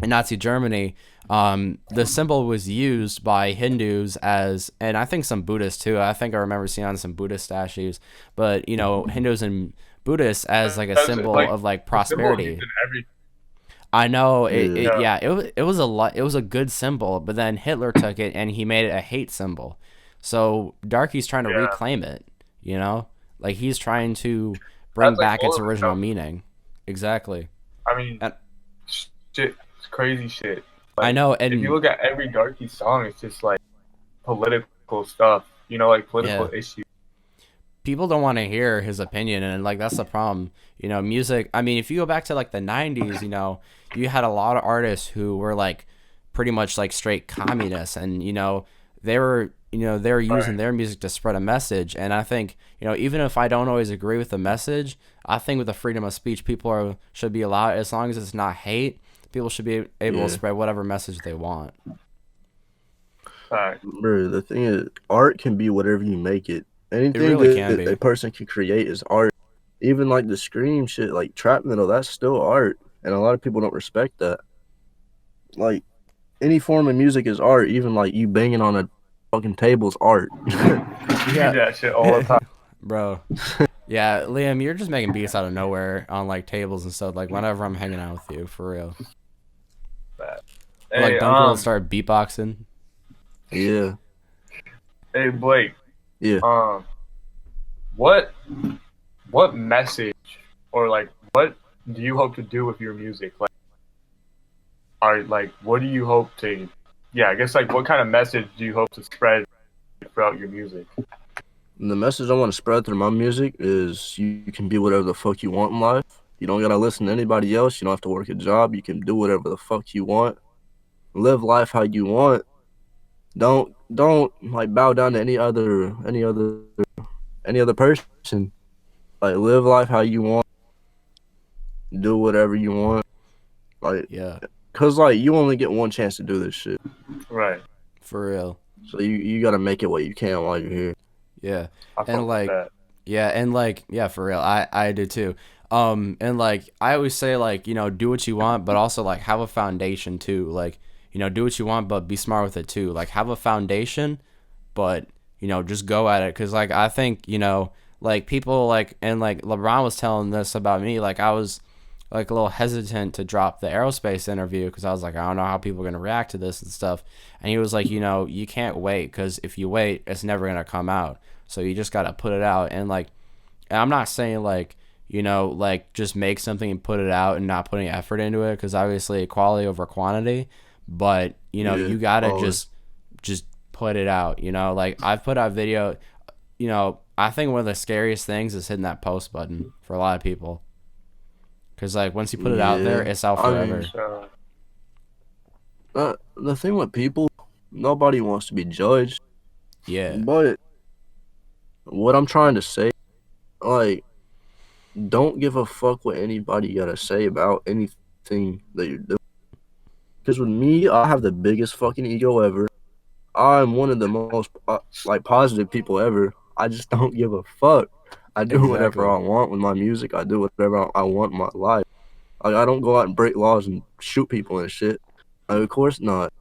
Nazi Germany, the symbol was used by Hindus and I think some Buddhists too. I think I remember seeing on some Buddhist statues, but Hindus and Buddhists as like a symbol of like prosperity. I know it was a good symbol, but then Hitler took it and he made it a hate symbol. So Darky's trying to reclaim it, like he's trying to bring back its original meaning. Exactly. I mean, shit, it's crazy shit. Like, I know, and if you look at every Darky song, it's just like political stuff, like political issues. People don't want to hear his opinion, and like that's the problem. Music. I mean, if you go back to like the '90s, you had a lot of artists who were like pretty much like straight communists, and they were using their music to spread a message. And I think even if I don't always agree with the message, I think with the freedom of speech, people should be allowed, as long as it's not hate. People should be able to spread whatever message they want. Bro, the thing is, art can be whatever you make it. Anything really that a person can create is art. Even like the scream shit, like trap metal, that's still art. And a lot of people don't respect that. Like, any form of music is art. Even like you banging on a fucking table's art. Yeah, that shit all the time. Bro. Yeah, Liam, you're just making beats out of nowhere on like tables and stuff. Like whenever I'm hanging out with you, for real. Hey, like Duncan will start beatboxing. Yeah. Hey Blake. Yeah. What message or like what do you hope to do with your music? Like, what do you hope to yeah, I guess like what kind of message do you hope to spread throughout your music? And the message I want to spread through my music is you can be whatever the fuck you want in life. You don't gotta listen to anybody else. You don't have to work a job. You can do whatever the fuck you want. Live life how you want. Don't like bow down to any other person. Like live life how you want. Do whatever you want. Like, Yeah, cause like you only get one chance to do this shit. Right. for real. So you gotta make it what you can while you're here. Yeah, I fuck and with like that. yeah, and like yeah, for real. I do too. And like I always say like do what you want, but also like have a foundation too. Like do what you want, but be smart with it too. Like have a foundation, but just go at it. Cause like I think like people like and like LeBron was telling this about me. Like I was like a little hesitant to drop the aerospace interview because I was like, I don't know how people are gonna react to this and stuff. And he was like, you can't wait because if you wait, it's never gonna come out. So you just gotta put it out. And I'm not saying like like just make something and put it out and not putting effort into it because obviously quality over quantity. But you gotta Always. just put it out. Like I've put out video. I think one of the scariest things is hitting that post button for a lot of people. Cause like once you put it out there, Yeah. it's out I mean, forever. So, the thing with people, nobody wants to be judged. Yeah, But what I'm trying to say, like, don't give a fuck what anybody gotta say about anything that you're doing. Because with me, I have the biggest fucking ego ever. I'm one of the most like positive people ever. I just don't give a fuck. I do whatever exactly. I want with my music. I do whatever I want in my life. Like, I don't go out and break laws and shoot people and shit. Like, of course not.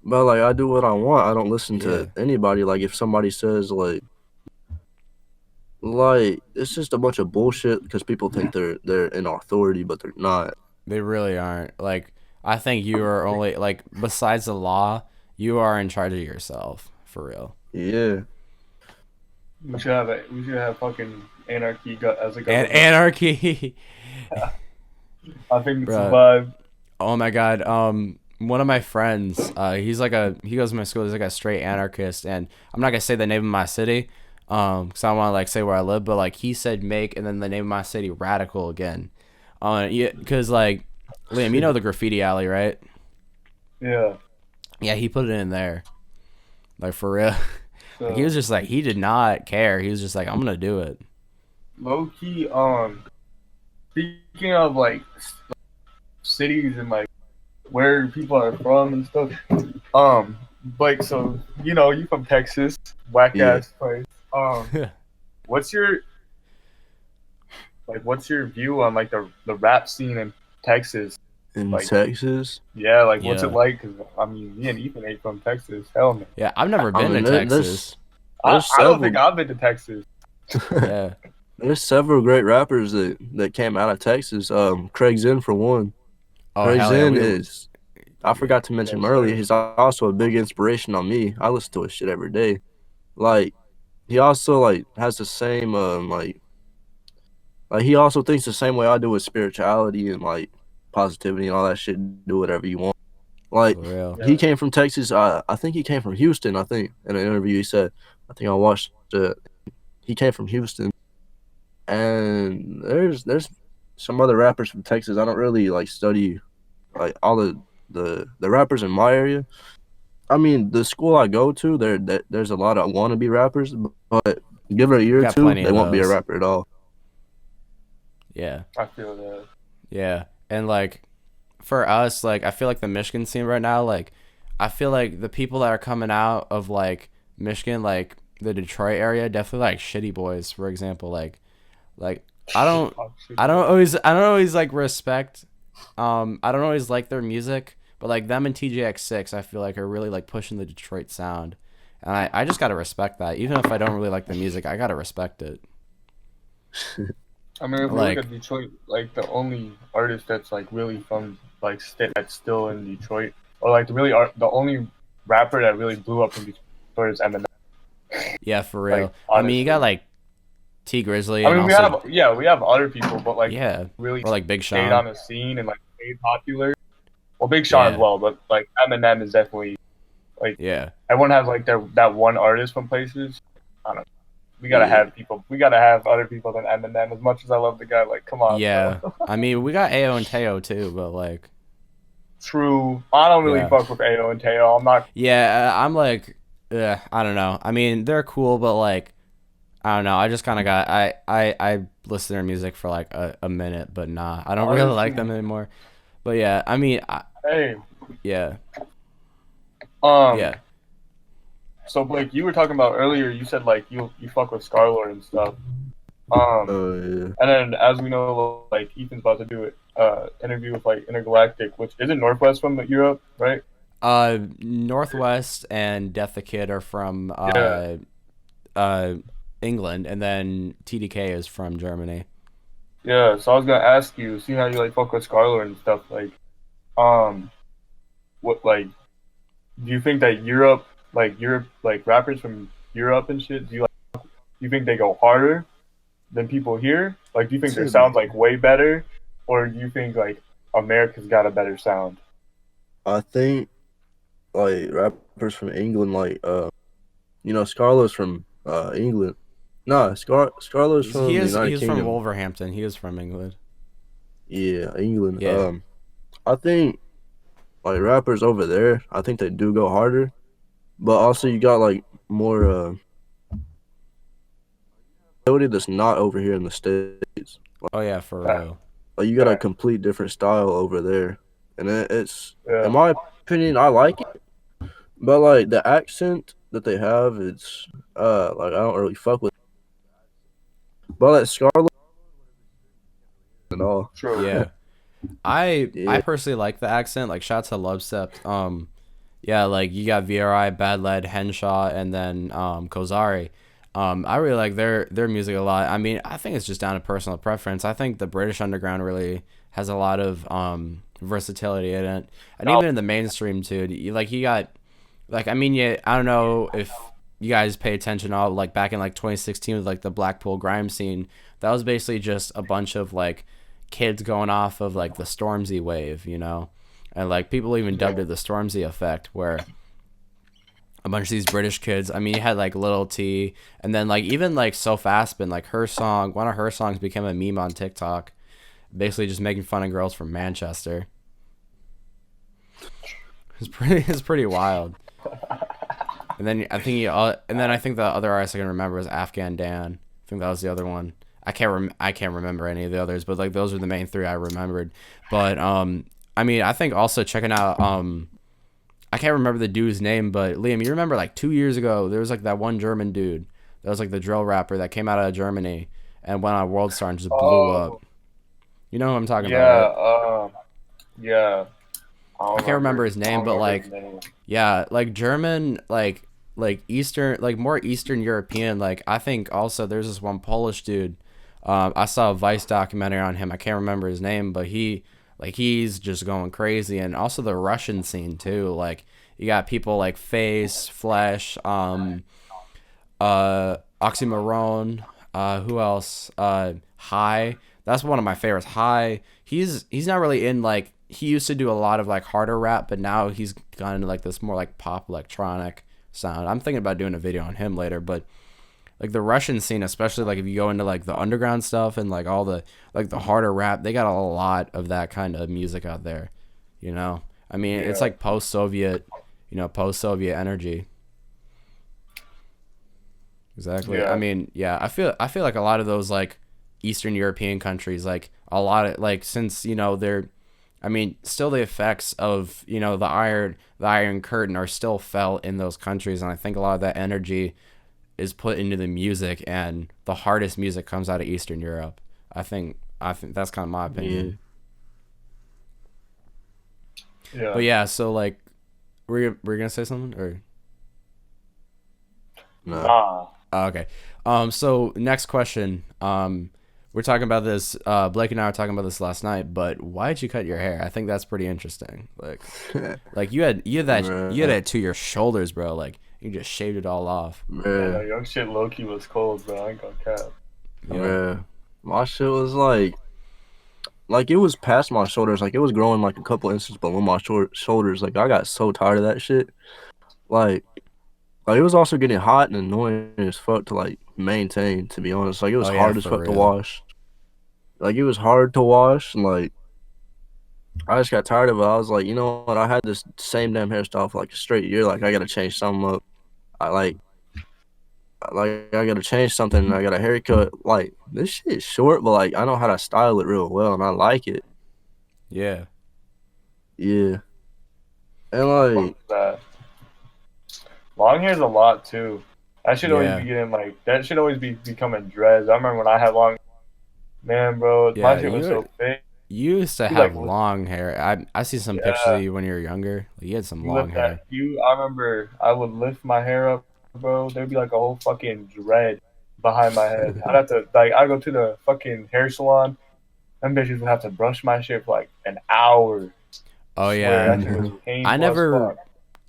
But like I do what I want. I don't listen Yeah, to anybody. Like if somebody says like it's just a bunch of bullshit because people think they're in authority, but they're not. they really aren't. Like I think you are only like besides the law, you are in charge of yourself for real. Yeah. we should have fucking anarchy as a And government. anarchy, I think it's a bro. vibe. Oh my god. One of my friends, he goes to my school. He's like a straight anarchist, and I'm not gonna say the name of my city, cause I don't want to like say where I live, but like he said make and then the name of my city radical again, yeah, cause like Liam, you know the graffiti alley, right? Yeah. Yeah, he put it in there, like for real. Like he So was just like he did not care. He was just like I'm gonna do it. low key, speaking of like cities and like where people are from and stuff. Like so you from Texas, whack Yeah. ass place. What's your what's your view on like the rap scene in Texas? In Like Texas, yeah, like what's it Yeah, like? Cause I mean, me and Ethan ain't from Texas. Hell no. yeah. I've never I been to mean Texas. there's I don't several think I've been to Texas. Yeah. there's several great rappers that came out of Texas. Craig Zinn for one. Oh Craig hell yeah. Zinn We is I yeah. forgot to mention him Yes, earlier. sir. He's also a big inspiration on me. I listen to his shit every day. Like he also like has the same like he also thinks the same way I do with spirituality and like positivity and all that shit. Do whatever you want. Like For real. he Yeah. came from Texas. I think he came from Houston. I think in an interview he said. I think I watched it. He came from Houston, and there's some other rappers from Texas. I don't really like study like all the rappers in my area. I mean, the school I go to, there's a lot of wannabe rappers, but give it a We year or got two, plenty they of won't be a those. rapper at all. Yeah. I feel that. Yeah. And like for us, like I feel like the Michigan scene right now, like I feel like the people that are coming out of like Michigan, like the Detroit area, definitely like Shitty Boys, for example. Like I don't Oh, shit. I don't always like respect I don't always like their music, but like them and TJX6 I feel like are really like pushing the Detroit sound. And I just gotta respect that. Even if I don't really like the music, I gotta respect it. I mean, if we look Like at Detroit, like the only artist that's like really from like that's still in Detroit, or like the only rapper that really blew up in Detroit is Eminem. yeah, for Like real. I mean you got honestly, like T Grizzly I and mean also we have other people, but like yeah. really Or like Big stayed Sean. on the scene and like stayed popular. Well, Big Sean as Yeah. well, but like Eminem is definitely like Yeah. everyone has like that one artist from places. I don't know. We gotta Yeah. have people. We gotta have other people than Eminem. As much as I love the guy, like come on, Yeah. bro. I mean, we got Ao and Teo too, but like, True. I don't really yeah. fuck with Ao and Teo. I'm not. Yeah, I'm like, I don't know. I mean, they're cool, but like, I don't know. I just kind of got I listen to their music for like a minute, but nah, I don't really like Honestly, them anymore. But yeah, I mean, hey. yeah, Um. yeah. So Blake, you were talking about earlier. You said like you fuck with Scarlord and stuff. Yeah. And then as we know, like Ethan's about to do it. Interview with like Intergalactic, which isn't Northwest from Europe, right? Northwest and Death the Kid are from Yeah. uh England, and then TDK is from Germany. Yeah. So I was gonna ask you, see how you like fuck with Scarlord and stuff. Like, um, what like do you think that Europe, like rappers from Europe and shit, do you think they go harder than people here? Like, do you think their sounds like way better, or do you think like America's got a better sound? I think like rappers from England, like Scarlett's from England. Nah, Scarlett's from the United He's from Kingdom. Wolverhampton. He is from England. Yeah, England. Yeah. I think like rappers over there, I think they do go harder, but also you got like more ability that's not over here in the States. Oh yeah, for Yeah. real. Like you got a complete different style over there, and it's in Yeah. my opinion, I like it, but like the accent that they have, it's like I don't really fuck with. But like Scarlett and all, True. Yeah. I yeah, personally like the accent. Like, shout out to Lubstep. Yeah, like you got VRI, Bad Led, Henshaw, and then Kozari. I really like their music a lot. I mean, I think it's just down to personal preference. I think the British underground really has a lot of versatility in it, and even in the mainstream too. You got like, I mean, yeah, I don't know if you guys pay attention all like back in like 2016 with like the Blackpool grime scene. That was basically just a bunch of like kids going off of like the Stormzy wave, and like people even dubbed it the Stormzy effect, where a bunch of these British kids. I mean, you had like Little T, and then like even like So Fastbin, like one of her songs became a meme on TikTok, basically just making fun of girls from Manchester. It's pretty wild. And then I think I think the other artist I can remember was Afghan Dan. I think that was the other one. I can't remember any of the others, but like those are the main three I remembered. But I mean, I think also checking out I can't remember the dude's name, but Liam, you remember like 2 years ago there was like that one German dude that was like the drill rapper that came out of Germany and went on World Star and just blew up. You know who I'm talking about, Yeah. right? Yeah. I can't remember his name, but like, yeah, like German, like Eastern, like more Eastern European. Like I think also there's this one Polish dude. I saw a Vice documentary on him. I can't remember his name, but he's just going crazy. And also the Russian scene too. Like you got people like Face, Flesh, Oxymoron. Who else? High. That's one of my favorites. High. He's not really in like. He used to do a lot of like harder rap, but now he's gone into like this more like pop electronic sound. I'm thinking about doing a video on him later, but like the Russian scene, especially like if you go into like the underground stuff and like all the like the harder rap, they got a lot of that kind of music out there. I mean, it's like post-Soviet energy. Exactly. Yeah. I mean, yeah, I feel like a lot of those like Eastern European countries, like a lot of like since they're, I mean, still the effects of the Iron Curtain are still felt in those countries, and I think a lot of that energy is put into the music, and the hardest music comes out of Eastern Europe. I think that's kind of my opinion. Yeah. But yeah, so like, we're gonna say something or no. Nah. okay. So next question. We're talking about this. Blake and I were talking about this last night. But why did you cut your hair? I think that's pretty interesting. Like you had that to your shoulders, bro. Like you just shaved it all off. Yeah, young shit low-key was cold, bro. I ain't gonna cap. Yeah. My shit was like like it was past my shoulders. Like it was growing like a couple inches below my shoulders. Like I got so tired of that shit. Like it was also getting hot and annoying as fuck to like maintain. To be honest, like it was Oh yeah, hard as for fuck to real. wash. Like it was hard to wash, and like I just got tired of it. I was like, you know what? I had this same damn hairstyle for like a straight year. Like I gotta change something up. I I gotta change something. And I got a haircut. Like this shit is short, but like I know how to style it real well, and I like it. Yeah. Yeah, and I fuck like with that. Long hair's a lot too. That should always be Yeah. getting like that should always be becoming dreads. I remember when I had long man, bro, my Yeah, shit was you so thick. you used to You have like long hair. I see some pictures of yeah, you when you were younger. Like, you had some you long lift that hair. you I remember I would lift my hair up, bro. There'd be like a whole fucking dread behind my head. I'd have to like I'd go to the fucking hair salon. Them bitches would have to brush my shit for like an hour. Oh Swear yeah. that shit was I painful as never fuck.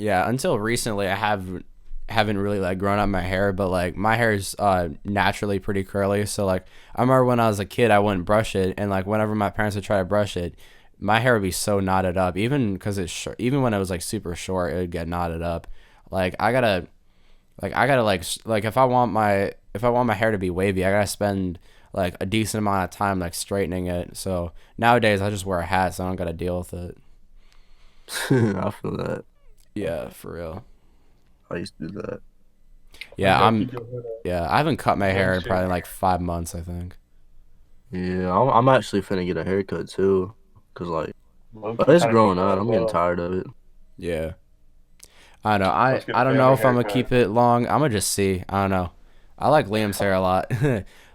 Yeah, until recently I haven't really like grown out my hair, but like my hair is naturally pretty curly. So like I remember when I was a kid, I wouldn't brush it, and like whenever my parents would try to brush it, my hair would be so knotted up. Even because it's short, even when it was like super short, it would get knotted up. Like I gotta like if I want my hair to be wavy, I gotta spend like a decent amount of time like straightening it. So nowadays I just wear a hat, so I don't gotta deal with it. I feel that. Yeah, for real. I used to do that. Like, Yeah, gotta keep your hood up. yeah, I haven't cut my Young hair in shit. probably like 5 months, I think. Yeah, I'm actually finna get a haircut too, cause like, Low but key it's trying to get growing one out. as I'm getting well. tired of it. Yeah. I don't know. Let's get a I don't know family if I'm gonna haircut. keep it long. I'm gonna just see. I don't know. I like Liam's hair a lot.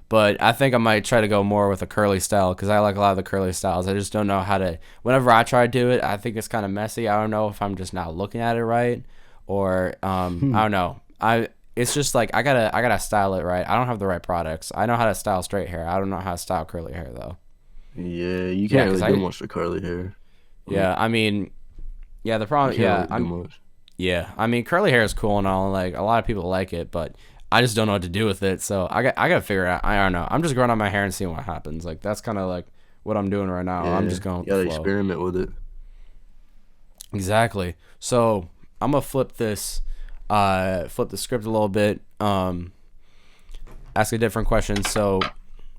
But I think I might try to go more with a curly style because I like a lot of the curly styles. I just don't know how to. Whenever I try to do it, I think it's kind of messy. I don't know if I'm just not looking at it right, or I don't know. It's just like I gotta style it right. I don't have the right products. I know how to style straight hair. I don't know how to style curly hair though. Yeah, you Yeah, can't cause really do I much for curly hair. Like, yeah I mean yeah the you problem can't yeah really do I'm much. Yeah, I mean curly hair is cool and all. Like a lot of people like it, but I just don't know what to do with it. So I got to figure it out. I don't know. I'm just growing out my hair and seeing what happens. Like that's kind of like what I'm doing right now. I'm Yeah, just going you with the gotta flow. experiment with it. Exactly. So I'm gonna flip the script a little bit. Ask a different question. So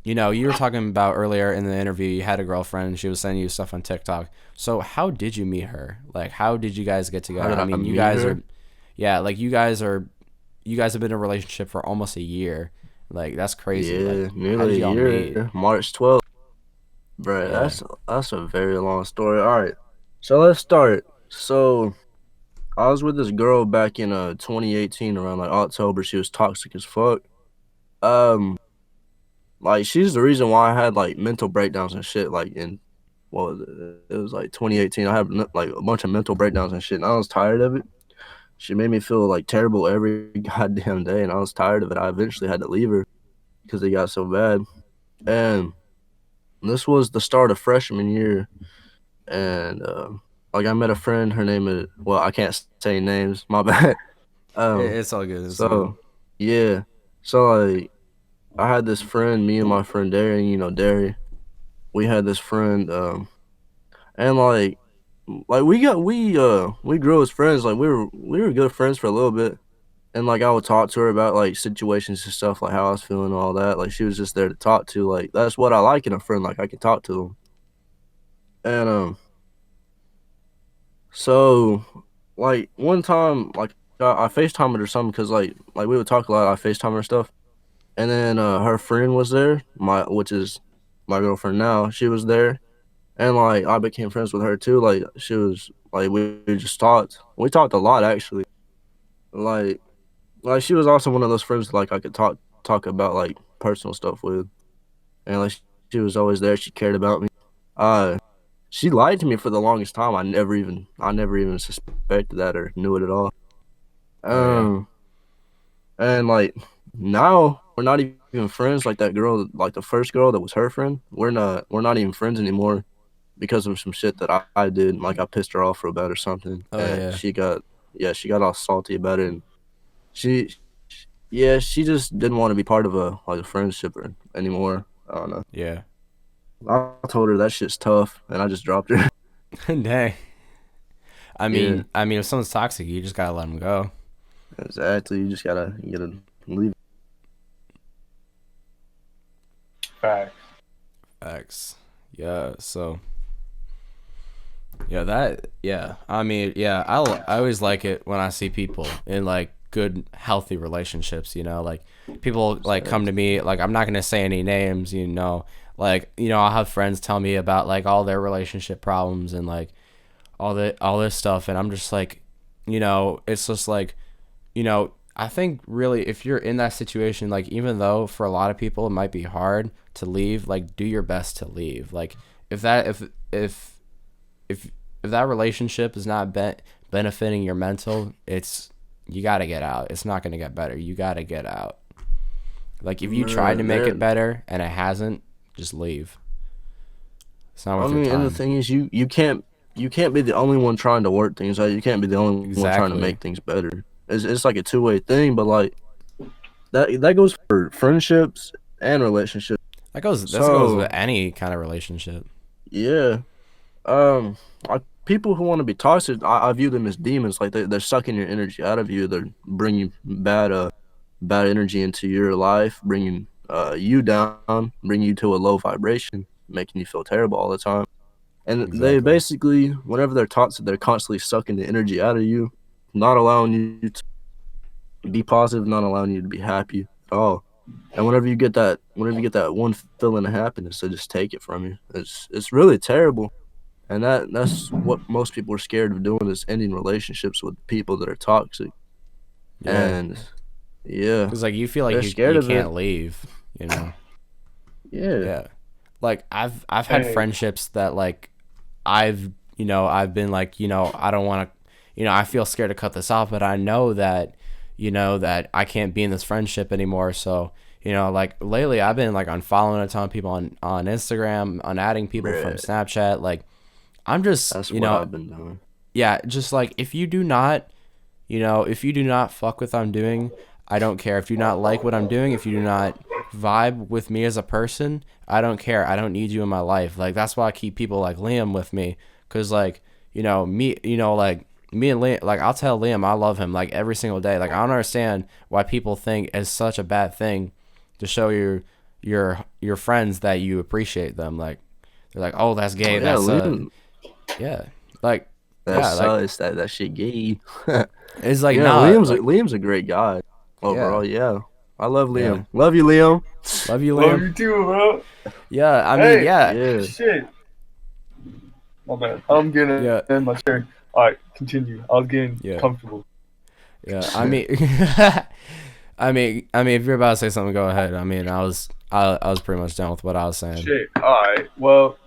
you were talking about earlier in the interview. You had a girlfriend. And she was sending you stuff on TikTok. So how did you meet her? Like how did you guys get How together? did I I mean, you meet guys her? are like you guys have been in a relationship for almost a year. Like that's crazy. Like Yeah, how did nearly a y'all meet? year. March 12th. Bruh, Yeah. that's a very long story. All right, so let's start. So I was with this girl back in 2018 around like October. She was toxic as fuck. Um, like she's the reason why I had like mental breakdowns and shit. Like in what was it? It was like 2018. I had like a bunch of mental breakdowns and shit, and I was tired of it. She made me feel like terrible every goddamn day, and I was tired of it. I eventually had to leave her because it got so bad. And this was the start of freshman year, and like I met a friend. Her name is well, I can't say names. My bad. Um, It's all good. It's all good. so yeah, so like I had this friend, me and my friend Derry. You know Derry. We had this friend, and like we grew as friends. Like we were good friends for a little bit. And like I would talk to her about like situations and stuff, like how I was feeling and all that. Like she was just there to talk to. Like that's what I like in a friend. Like I can talk to them. And so like one time, like I FaceTimed her or something because like we would talk a lot. I FaceTime her and stuff. And then her friend was there, which is my girlfriend now. She was there, and like I became friends with her too. Like she was like we just talked. We talked a lot actually. Like Like she was also one of those friends like I could talk about like personal stuff with, and like she was always there. She cared about me. Uh, she lied to me for the longest time. I never even suspected that or knew it at all. Oh yeah. Um, and like now we're not even friends. Like that girl, like the first girl that was her friend. We're not even friends anymore because of some shit that I did. Like I pissed her off for about or something, Oh and yeah. she got all salty about it, and she yeah, she just didn't want to be part of a like a friendship anymore. I don't know. Yeah. I told her that shit's tough, and I just dropped her. Dang. Yeah, If someone's toxic, you just gotta let them go. exactly. You gotta leave. Facts. X. Yeah. So. Yeah. That. Yeah. I always like it when I see people in like good, healthy relationships. Like people like come to me. Like I'm not gonna say any names. Like I'll have friends tell me about like all their relationship problems and like all this stuff, and I'm just like, it's just like, I think really if you're in that situation, like even though for a lot of people it might be hard to leave, like do your best to leave. Like if that if if that relationship is not benefiting your mental, you got to get out. It's not going to get better. You got to get out. Like if you tried to Man, make it better and it hasn't, just leave. It's not I worth your mean, and the time. thing is, you can't be the only one trying to work things out. You can't be the only one trying to Exactly. make things better. It's like a two-way thing, but like that goes for friendships and relationships. This goes with So any kind of relationship. yeah, like people who want to be toxic, I view them as demons. Like they're sucking your energy out of you. They're bringing bad energy into your life, bringing you down, bringing you to a low vibration, making you feel terrible all the time. And they Exactly. basically, whenever they're toxic, they're constantly sucking the energy out of you, not allowing you to be positive, not allowing you to be happy at all. And whenever you get that one feeling of happiness, they just take it from you. It's really terrible. And that's what most people are scared of doing, is ending relationships with people that are toxic. Yeah. And yeah, Cuz like you feel like they're you scared you of it. can't leave, you know. Yeah. Yeah. Like I've had Hey, friendships that like I've been like, I don't want to, I feel scared to cut this off, but I know that, that I can't be in this friendship anymore. So, like lately I've been like unfollowing a ton of people on Instagram, unadding people from Bruh, Snapchat. Like I'm just, that's what I've been doing. yeah, just like if you do not fuck with what I'm doing, I don't care. If you do not like what I'm doing, if you do not vibe with me as a person, I don't care. I don't need you in my life. Like that's why I keep people like Liam with me, cause like like me and Liam, like I'll tell Liam I love him like every single day. Like I don't understand why people think it's such a bad thing to show your friends that you appreciate them. Like they're like, oh, that's Oh gay. yeah, That's Liam. yeah, like That's yeah, like sus. That shit gay. it's like Yeah, nah, Liam's a, like Liam's a great guy yeah, overall. Yeah, I love yeah. Liam. Love you, Liam. Love you, love Liam. you too, bro. Yeah, I mean, Hey, yeah, Yeah. shit. My bad. I'm getting yeah, in my chair. All right, continue. I was getting yeah, comfortable. yeah. I mean, if you're about to say something, go ahead. I mean, I was pretty much done with what I was saying. Shit. All right. Well,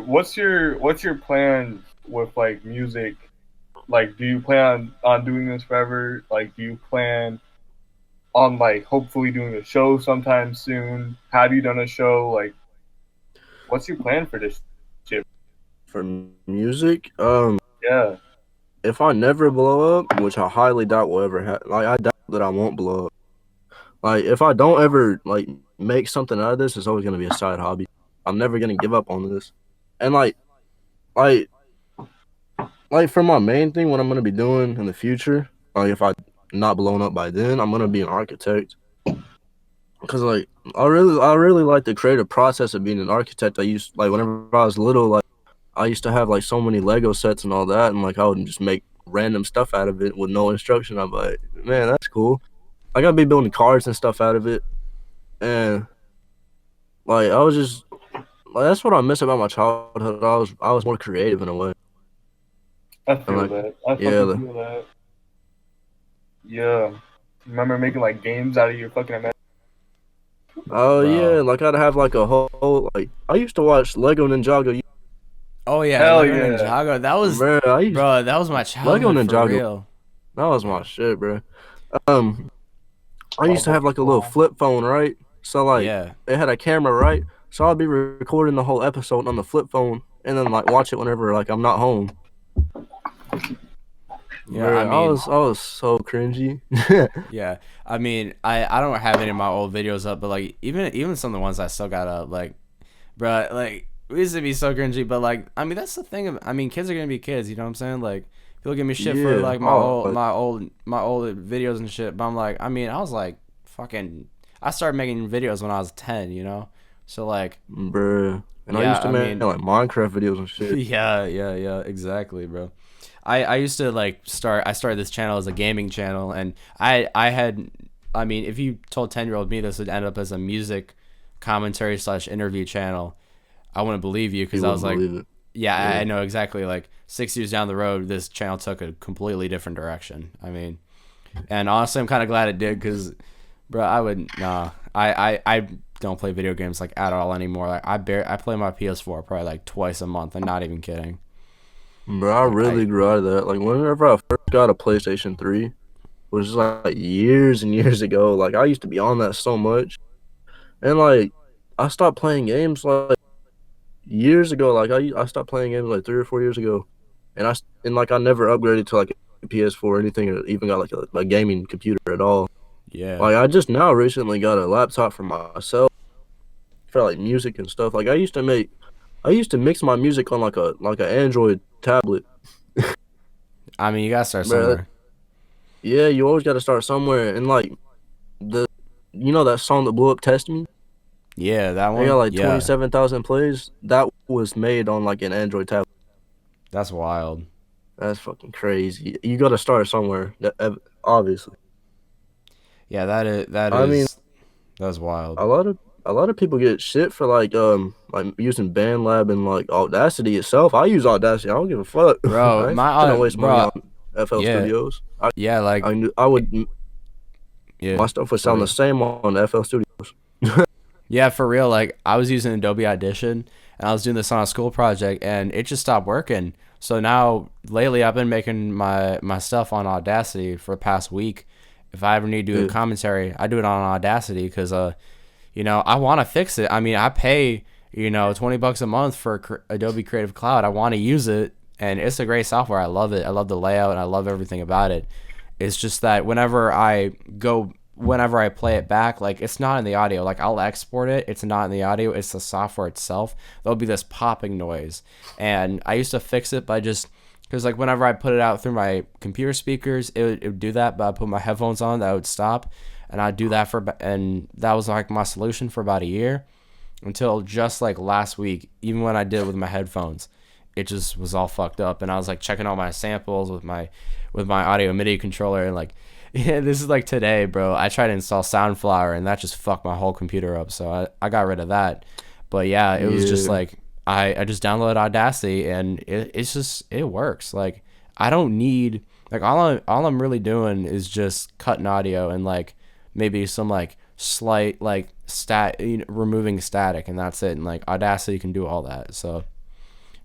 what's your plan with like music? Like, do you plan on doing this forever? Like, do you plan on like hopefully doing a show sometime soon? Have you done a show? Like, what's your plan for this shit? For music, Yeah. if I never blow up, which I highly doubt will ever happen, like I doubt that I won't blow up. Like if I don't ever like make something out of this, it's always gonna be a side hobby. I'm never gonna give up on this. And like like for my main thing, what I'm gonna be doing in the future, like if I not blown up by then, I'm gonna be an architect. Cause like I really like the creative process of being an architect. I used like whenever I was little, like I used to have like so many Lego sets and all that, and like I would just make random stuff out of it with no instruction. I'm like, man, that's cool. I gotta be building cars and stuff out of it, and like I was just like that's what I miss about my childhood. I was more creative in a way, I and feel like that. I yeah, fucking feel that. Yeah. Remember making like games out of your fucking imagination? oh yeah, Bro. like I'd have like a whole like I used to watch Lego Ninjago. Oh yeah, Hell Lego yeah. Ninjago. That was, Bro, bro. That was my Lego childhood for Ninjago. real. That was my Yeah. shit, bro. Um, I My used to boy have like a little Paul. flip phone, right? So like Yeah. it had a camera, right? So I'd be recording the whole episode on the flip phone and then like watch it whenever like I'm not home. Yeah. I Bro, I mean, was I was so cringy. yeah. I mean, I don't have any of my old videos up, but like even some of the ones I still got up, like, Bro, like, we used to be so cringy, but like, I mean, that's the thing. I mean, kids are gonna be kids. You know what I'm saying? Like, people give me shit for Yeah. like Oh, my old videos and shit. But I'm like, I mean, I was like, fucking. I started making videos when I was 10. You know, so like, bruh. And I yeah. used to I make mean, like Minecraft videos and shit. yeah, exactly, bro. I used to like I started this channel as a gaming channel, and I had, I mean, if you told 10-year-old me this would end up as a music commentary slash interview channel, I wouldn't believe you, because You I was wouldn't like, believe it. yeah, Yeah. I know exactly. Like 6 years down the road, this channel took a completely different direction. I mean, and honestly, I'm kind of glad it did, because, bro, I would nah. I don't play video games like at all anymore. Like I play my PS4 probably like twice a month. I'm not even kidding. Bro, I Like really grew out of that. Like whenever I first got a PlayStation 3, which is like years and years ago, like I used to be on that so much. And like I stopped playing games like years ago. Like I stopped playing games like 3 or 4 years ago. And like I never upgraded to like a PS4 or anything, or even got like a gaming computer at all. yeah. Like I just now recently got a laptop for myself for like music and stuff. Like I used to mix my music on like a Android tablet. I mean, you gotta start Bro, somewhere. yeah, you always got to start somewhere. And like the, you know that song that blew up, "Test Me." Yeah, that They got one. like Yeah, 27,000 plays. That was made on like an Android tablet. that's wild. That's fucking crazy. You got to start somewhere. Obviously. Yeah, that I mean, is that's wild. a lot of people get shit for like using BandLab and like Audacity itself. I use Audacity. I don't give a fuck. Bro, I ain't finna waste money bro, on FL yeah, Studios. yeah, like, I would yeah, my stuff would for sound the real. same on FL Studios. Yeah, for real. Like, I was using Adobe Audition, and I was doing this on a school project, and it just stopped working. So now, lately, I've been making my stuff on Audacity for the past week. If I ever need to do a Yeah. commentary, I do it on Audacity, because you know, I want to fix it. I mean, I pay, you know, $20 a month for Adobe Creative Cloud. I want to use it, and it's a great software. I love it. I love the layout, and I love everything about it. It's just that whenever I play it back, like, it's not in the audio. Like, I'll export it. It's not in the audio. It's the software itself. There'll be this popping noise, and I used to fix it by just, because like whenever I put it out through my computer speakers, it would do that. But I put my headphones on, that would stop, and I'd do that and that was like my solution for about a year, until just like last week. Even when I did it with my headphones, it just was all fucked up, and I was like checking all my samples with my audio MIDI controller, and like, yeah, this is like today, bro. I tried to install Soundflower, and that just fucked my whole computer up. So I got rid of that. But yeah, it was just Yeah. like, I just downloaded Audacity, and it works. Like, I don't need, like, all I'm really doing is just cutting audio, and like maybe some like slight like removing static, and that's it. And like Audacity can do all that. So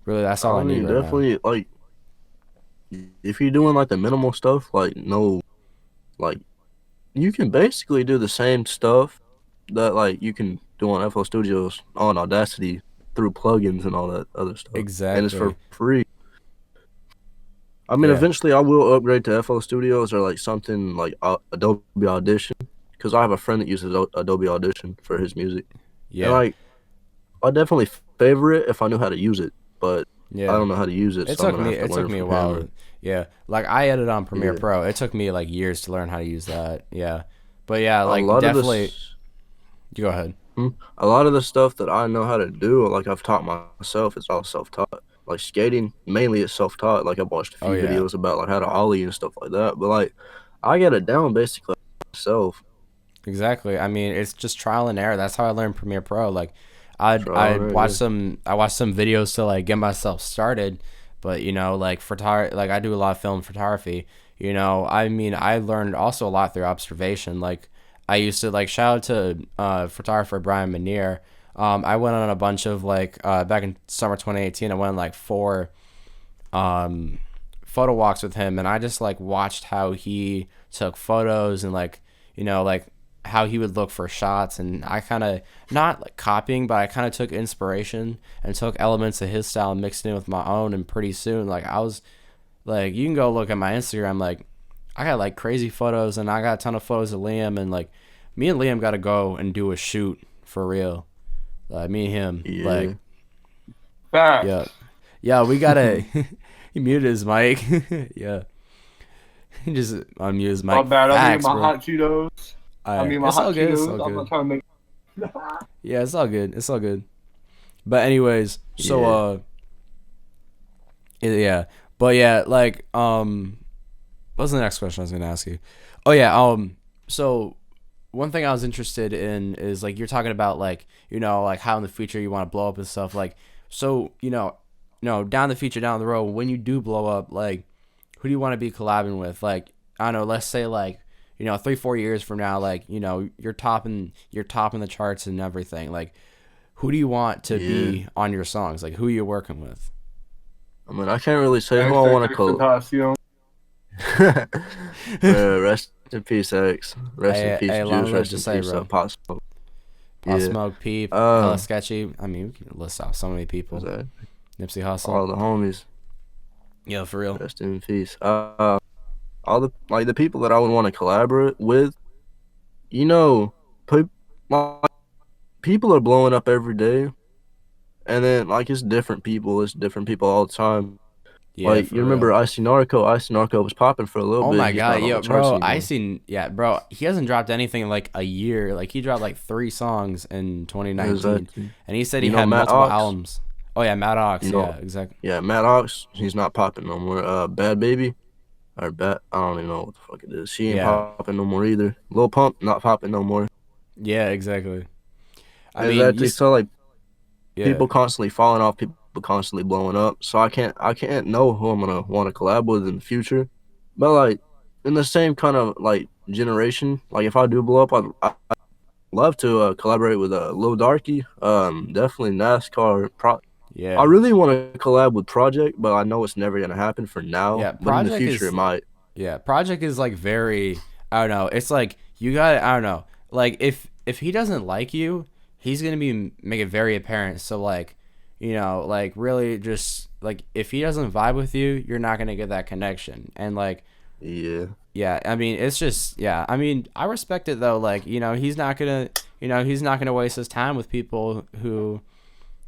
really, that's all I I need mean, right now. definitely like if you're doing like the minimal stuff, like no, like you can basically do the same stuff that like you can do on FL Studios on Audacity through plugins and all that other stuff, and it's for Exactly. free. I mean, Yeah. eventually I will upgrade to FL Studios or like something like Adobe Audition, because I have a friend that uses Adobe Audition for his music, and Yeah. like I definitely favor it if I knew how to use it, but I Yeah. don't know how to use it, so I'm gonna have to It took learn me a from him. while. Yeah. Like, I edit on Premiere Yeah, Pro. It took me like years to learn how to use that. Yeah. But yeah, a like, lot of definitely, this. you go ahead. A lot of the stuff that I know how to do, like I've taught myself, it's all self-taught. Like skating, mainly it's self-taught. Like I've watched a Oh few yeah. videos about like how to ollie and stuff like that. But like I get it down basically myself. Exactly. I mean, it's just trial and error. That's how I learned Premiere Pro. Like, Trial and error, I watched some videos to like get myself started, but you know, like, like, I do a lot of film photography. You know, I mean, I learned also a lot through observation. Like, I used to, like, shout out to photographer Brian Manier. I went on a bunch of like back in summer 2018. I went on like 4 photo walks with him, and I just like watched how he took photos, and like, you know, like how he would look for shots, and I kind of, not like copying, but I kind of took inspiration and took elements of his style and mixed it in with my own, and pretty soon, like, I was like, you can go look at my Instagram, like, I got like crazy photos, and I got a ton of photos of Liam, and like, me and Liam got to go and do a shoot for real. Me and him. Yeah. Like, Facts. yeah. Yeah, we gotta. He muted his mic. Yeah. He just unmuted his mic. My bad. I mean Facts, my bro. hot Cheetos. my It's hot all good. It's Cheetos. all I'm not good. trying to make. Yeah, it's all good. It's all good. But anyways, so yeah. But yeah, like what's the next question I was gonna ask you? Oh yeah, so one thing I was interested in is like you're talking about like, you know, like how in the future you want to blow up and stuff. Like, so, you know, down the future, down the road, when you do blow up, like who do you want to be collabing with? Like, I don't know, let's say like, you know, 3-4 years from now, like, you know, you're topping the charts and everything. Like, who do you want to be on your songs? Like, who are you working with? I mean, I can't really say who I want to call. Rest in peace, X. Rest in peace, Juice. Rest in peace, Pop Smoke. Pop Smoke, Peep, Hella Sketchy. I mean, we can list off so many people. Nipsey Hussle. All the homies. Yeah, for real. Rest in peace. All the people that I would want to collaborate with, you know, people are blowing up every day, and then like it's different people all the time. Yeah, like you remember real. Icy Narco was popping for a little bit. Oh my god, yeah, bro, bro, he hasn't dropped anything in like a year. Like he dropped like 3 songs in 2019, exactly. And he said he had multiple albums. Oh yeah, Matt Ox, yeah, exactly. Yeah, Matt Ox, he's not popping no more. Bad Baby, or Bad, I don't even know what the fuck it is. She ain't popping no more either. Lil Pump not popping no more. Yeah, exactly. I mean, so like people constantly falling off, people constantly blowing up. So I can't know who I'm gonna want to collab with in the future. But like in the same kind of like generation, like if I do blow up, I'd love to collaborate with Lil Darky. Definitely NASCAR. Yeah. I really want to collab with Project, but I know it's never gonna happen for now. Yeah, but in the future it might. Yeah, Project is like very, I don't know. It's like you got, I don't know. Like if he doesn't like you, he's gonna make it very apparent. So like, you know, like really just like if he doesn't vibe with you, you're not gonna get that connection. And like, yeah. I mean, it's just I mean, I respect it though. Like, you know, he's not gonna waste his time with people who,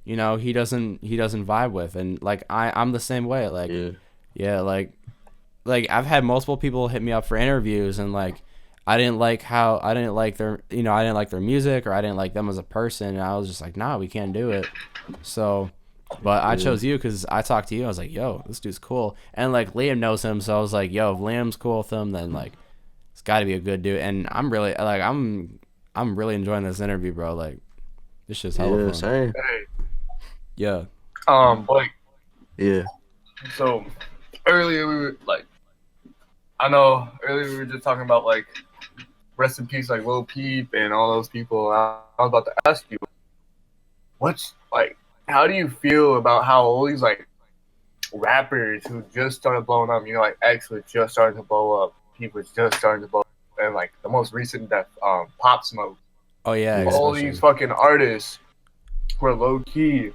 you know, he doesn't vibe with. And like I'm the same way. Like, like I've had multiple people hit me up for interviews and like I didn't like their music or I didn't like them as a person, and I was just like, nah, we can't do it. So, but I chose you because I talked to you. I was like, yo, this dude's cool, and like Liam knows him, so I was like, yo, if Liam's cool with him, then like it's got to be a good dude. And I'm really like I'm really enjoying this interview, bro. Like this shit's hella fun. Same. Yeah. Blake. Yeah. So earlier we were like, I know earlier we were just talking about like rest in peace, like Lil Peep and all those people. I was about to ask you, how do you feel about how all these like rappers who just started blowing up, you know, like X was just starting to blow up, Peep was just starting to blow up, and like the most recent death, Pop Smoke. Oh yeah. All these fucking artists who are low key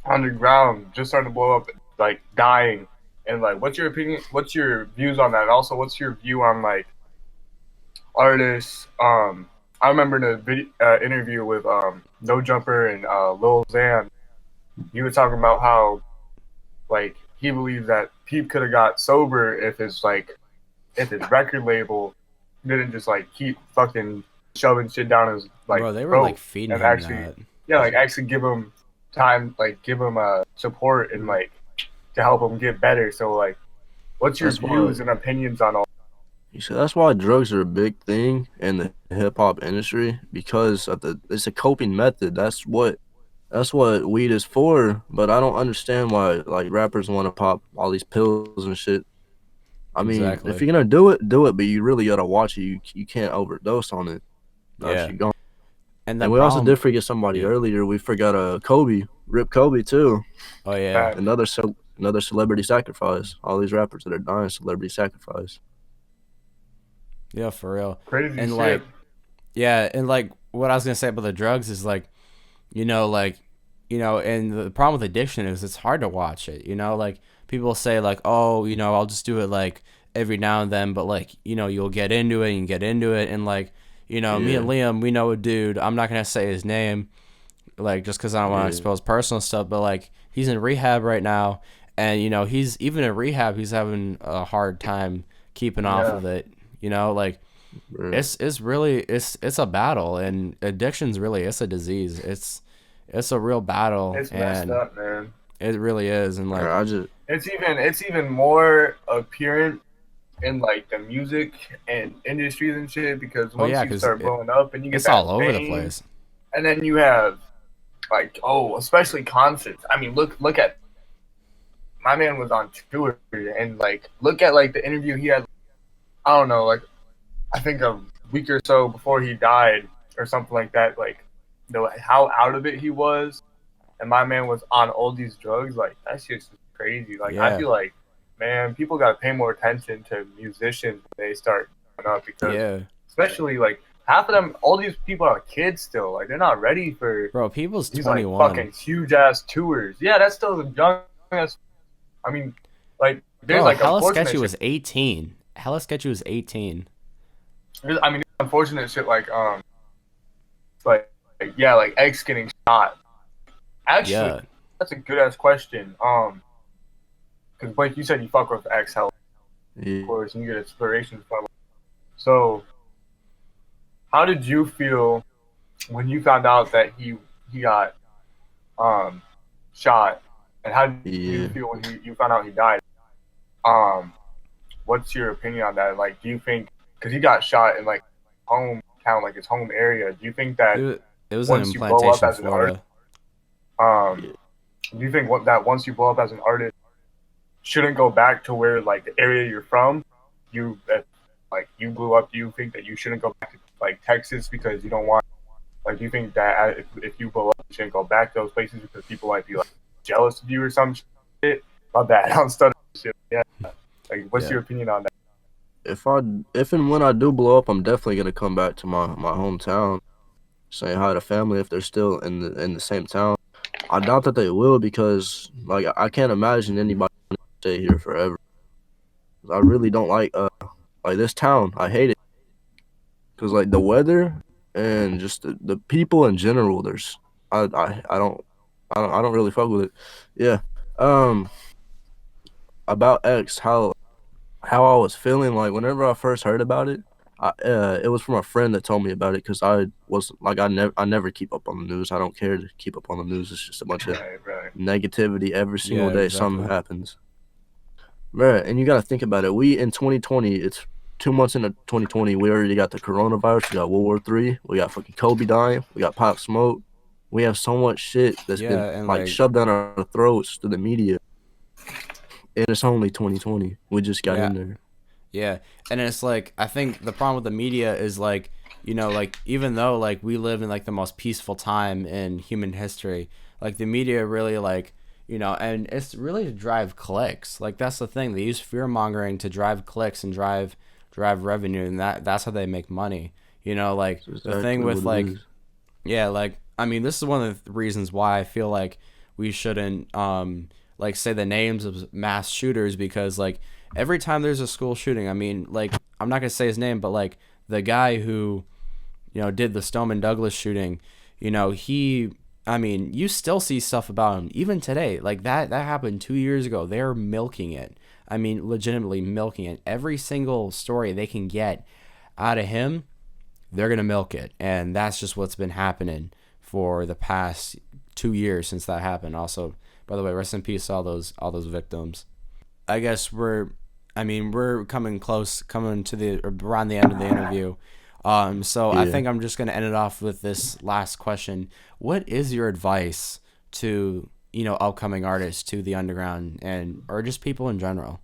underground, just starting to blow up, like dying. And like, what's your opinion? What's your views on that? And also, what's your view on like artists? I remember in a video interview with No Jumper and Lil Xan, he was talking about how like he believes that Peep could have got sober if his record label didn't just like keep fucking shoving shit down his like bro, they were like feeding him that. Yeah, like actually give him time, like give him support and like to help him get better. So like, what's your views and opinions on all? So that's why drugs are a big thing in the hip hop industry, because it's a coping method. That's what weed is for. But I don't understand why like rappers want to pop all these pills and shit. I mean, if you're gonna do it, but you really gotta watch it. You can't overdose on it. Yeah. And we also did forget somebody earlier. We forgot Kobe, Rip Kobe too. Oh yeah. Another celebrity sacrifice. All these rappers that are dying, celebrity sacrifice. Yeah, for real. Crazy and shit. Like, yeah, and like what I was gonna say about the drugs is like, you know, and the problem with addiction is it's hard to watch it. You know, like people say like, oh, you know, I'll just do it like every now and then, but like, you know, you'll get into it and get into it, and like, you know, me and Liam, we know a dude. I'm not gonna say his name, like just because I don't want to Yeah. expose personal stuff, but like he's in rehab right now, and he's even in rehab, he's having a hard time keeping off Yeah, of it. Like Right. it's really it's a battle, and addiction's really it's a disease. It's a real battle, it's messed and up, man. it really is, and like I just It's even more apparent in like the music and industries and shit because oh once yeah, you because start blowing up and you get it's all that over the fame, place. and then you have like especially concerts. I mean, look at my man was on tour and like look at like the interview he had. I don't know, like I think a week or so before he died or something like that. Like how out of it he was, and my man was on all these drugs. Like that shit's just crazy. Like I Yeah, feel like, man, people got to pay more attention to musicians when they start growing up because, yeah, especially like half of them, all these people are kids still. Like they're not ready for bro. People's these like 21, fucking huge ass tours. Yeah, that's still the young ass. I mean, like there's bro. like Hella unfortunate Sketchy shit. was 18. Hella Sketchy was 18. I mean, unfortunate shit like yeah, like X getting shot. Actually, Yeah, that's a good ass question. Because like you said, you fuck with X hell, of yeah. course, and you get inspiration from it. So, how did you feel when you found out that he got um shot, and how did you Yeah. feel when you found out he died? Um, what's your opinion on that? Like, do you think because he got shot in like hometown, like his home area, do you think it that was, it was an once you blow up implantation, as an artist, Florida. um, do you think that once you blow up as an artist, shouldn't go back to where like the area you're from? You like you blew up. Do you think that you shouldn't go back to like Texas because you don't want? Like, do you think that if you blow up, you shouldn't go back to those places because people might be like jealous of you or some shit? My bad, I'm stuttering shit. Yeah. Like, what's Yeah, your opinion on that? If and when I do blow up, I'm definitely gonna come back to my hometown, say hi to family if they're still in the same town. I doubt that they will because like I can't imagine anybody stay here forever. I really don't like this town. I hate it because like the weather and just the people in general. I don't really fuck with it. Yeah. Um. About X, how I was feeling like whenever I first heard about it. It was from a friend that told me about it because I never keep up on the news. I don't care to keep up on the news. It's just a bunch of Right, right. negativity every single yeah, day. Something exactly. happens. Right, and you got to think about it. We in 2020, it's 2 months into 2020. We already got the coronavirus. We got World War III. We got fucking Kobe dying. We got Pop Smoke. We have so much shit that's been Yeah, and like like shoved down our throats through the media, and it's only 2020. We just got yeah, in there. yeah, and it's like I think the problem with the media is like like even though like we live in like the most peaceful time in human history, like the media really like and it's really to drive clicks. Like that's the thing. They use fear mongering to drive clicks and drive revenue, and that's how they make money. Like That's the thing exactly with what it like is. yeah, like I mean, this is one of the reasons why I feel like we shouldn't like say the names of mass shooters because like every time there's a school shooting, I mean, like I'm not gonna say his name, but like the guy who did the Stoneman Douglas shooting, he I mean, you still see stuff about him even today. Like that happened 2 years ago. They're milking it. I mean, legitimately milking it. Every single story they can get out of him, they're gonna milk it, and that's just what's been happening for the past 2 years since that happened. Also, by the way, rest in peace to all those victims. I guess we're coming to the around the end of the interview. So I Yeah. think I'm just gonna end it off with this last question. What is your advice to upcoming artists, to the underground, and or just people in general?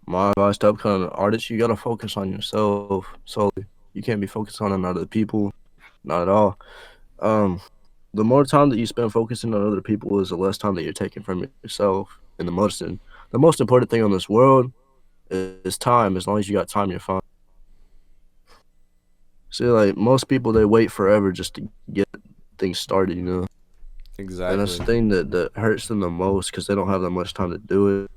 My advice to upcoming artists, you gotta focus on yourself solely. You can't be focused on other people, not at all. Um, the more time that you spend focusing on other people is the less time that you're taking from yourself. And the most important thing on this world is time. As long as you got time, you're fine. See, like most people, they wait forever just to get things started. And that's the Exactly. thing that hurts them the most because they don't have that much time to do it.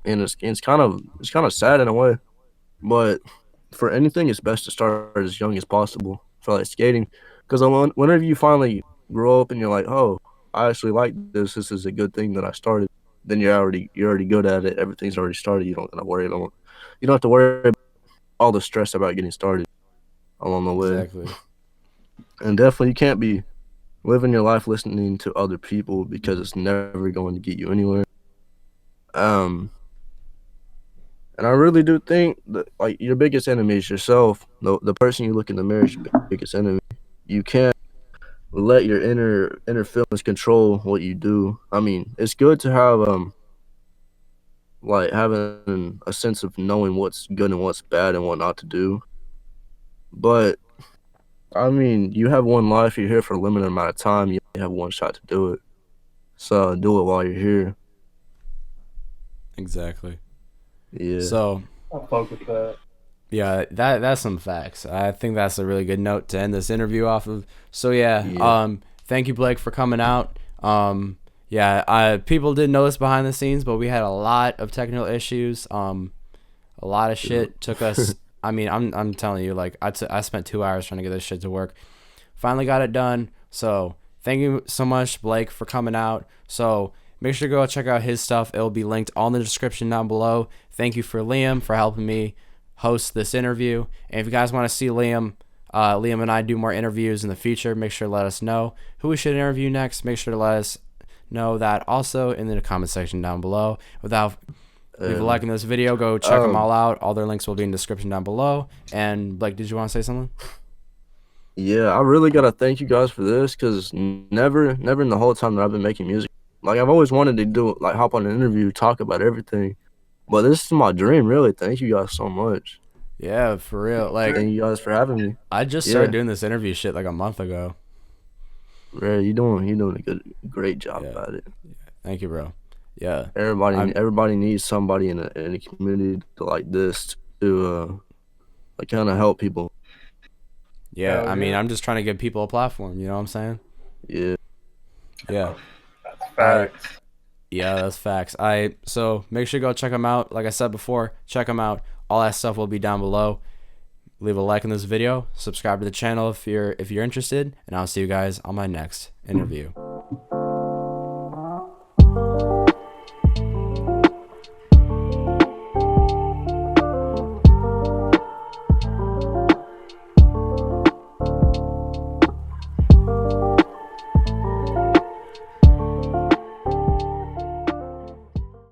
And it's kind of sad in a way. But for anything, it's best to start as young as possible. For like skating, Because whenever you finally grow up and you're like, oh, I actually like this. This is a good thing that I started. Then you're already good at it. Everything's already started. You don't have to worry about all the stress about getting started along the way. Exactly. And definitely, you can't be living your life listening to other people because it's never going to get you anywhere. And I really do think that like your biggest enemy is yourself. The person you look in the mirror is your biggest enemy. You can't let your inner feelings control what you do. I mean, it's good to have like having a sense of knowing what's good and what's bad and what not to do. But I mean, you have one life. You're here for a limited amount of time. You only have one shot to do it. So do it while you're here. Exactly. Yeah. So I'll fuck with that. yeah, that's some facts. I think that's a really good note to end this interview off of. So yeah. Thank you, Blake, for coming out. People didn't know this behind the scenes, but we had a lot of technical issues. A lot of shit took us. I mean, I'm telling you, like I spent 2 hours trying to get this shit to work. Finally got it done. So thank you so much, Blake, for coming out. So make sure to go check out his stuff. It'll be linked all in the description down below. Thank you for Liam for helping me host this interview. And if you guys want to see Liam and I do more interviews in the future, make sure to let us know who we should interview next. Make sure to let us know that also in the comment section down below. Leave a like in this video. Go check them all out. All their links will be in the description down below. And Blake, did you want to say something? Yeah, I really gotta thank you guys for this because never in the whole time that I've been making music, like I've always wanted to do like hop on an interview, talk about everything. But this is my dream, really. Thank you guys so much. Yeah, for real. Like, thank you guys for having me. I just started doing this interview shit like a month ago. Ray, you're doing a great job at it. Thank you, bro. Yeah. Everybody needs somebody in a community like this to like kind of help people. Yeah, I mean, I'm just trying to give people a platform. You know what I'm saying? Yeah. Yeah. That's facts. Yeah, that's facts. So make sure to go check them out. Like I said before, check them out. All that stuff will be down below. Leave a like in this video. Subscribe to the channel if you're interested, and I'll see you guys on my next interview.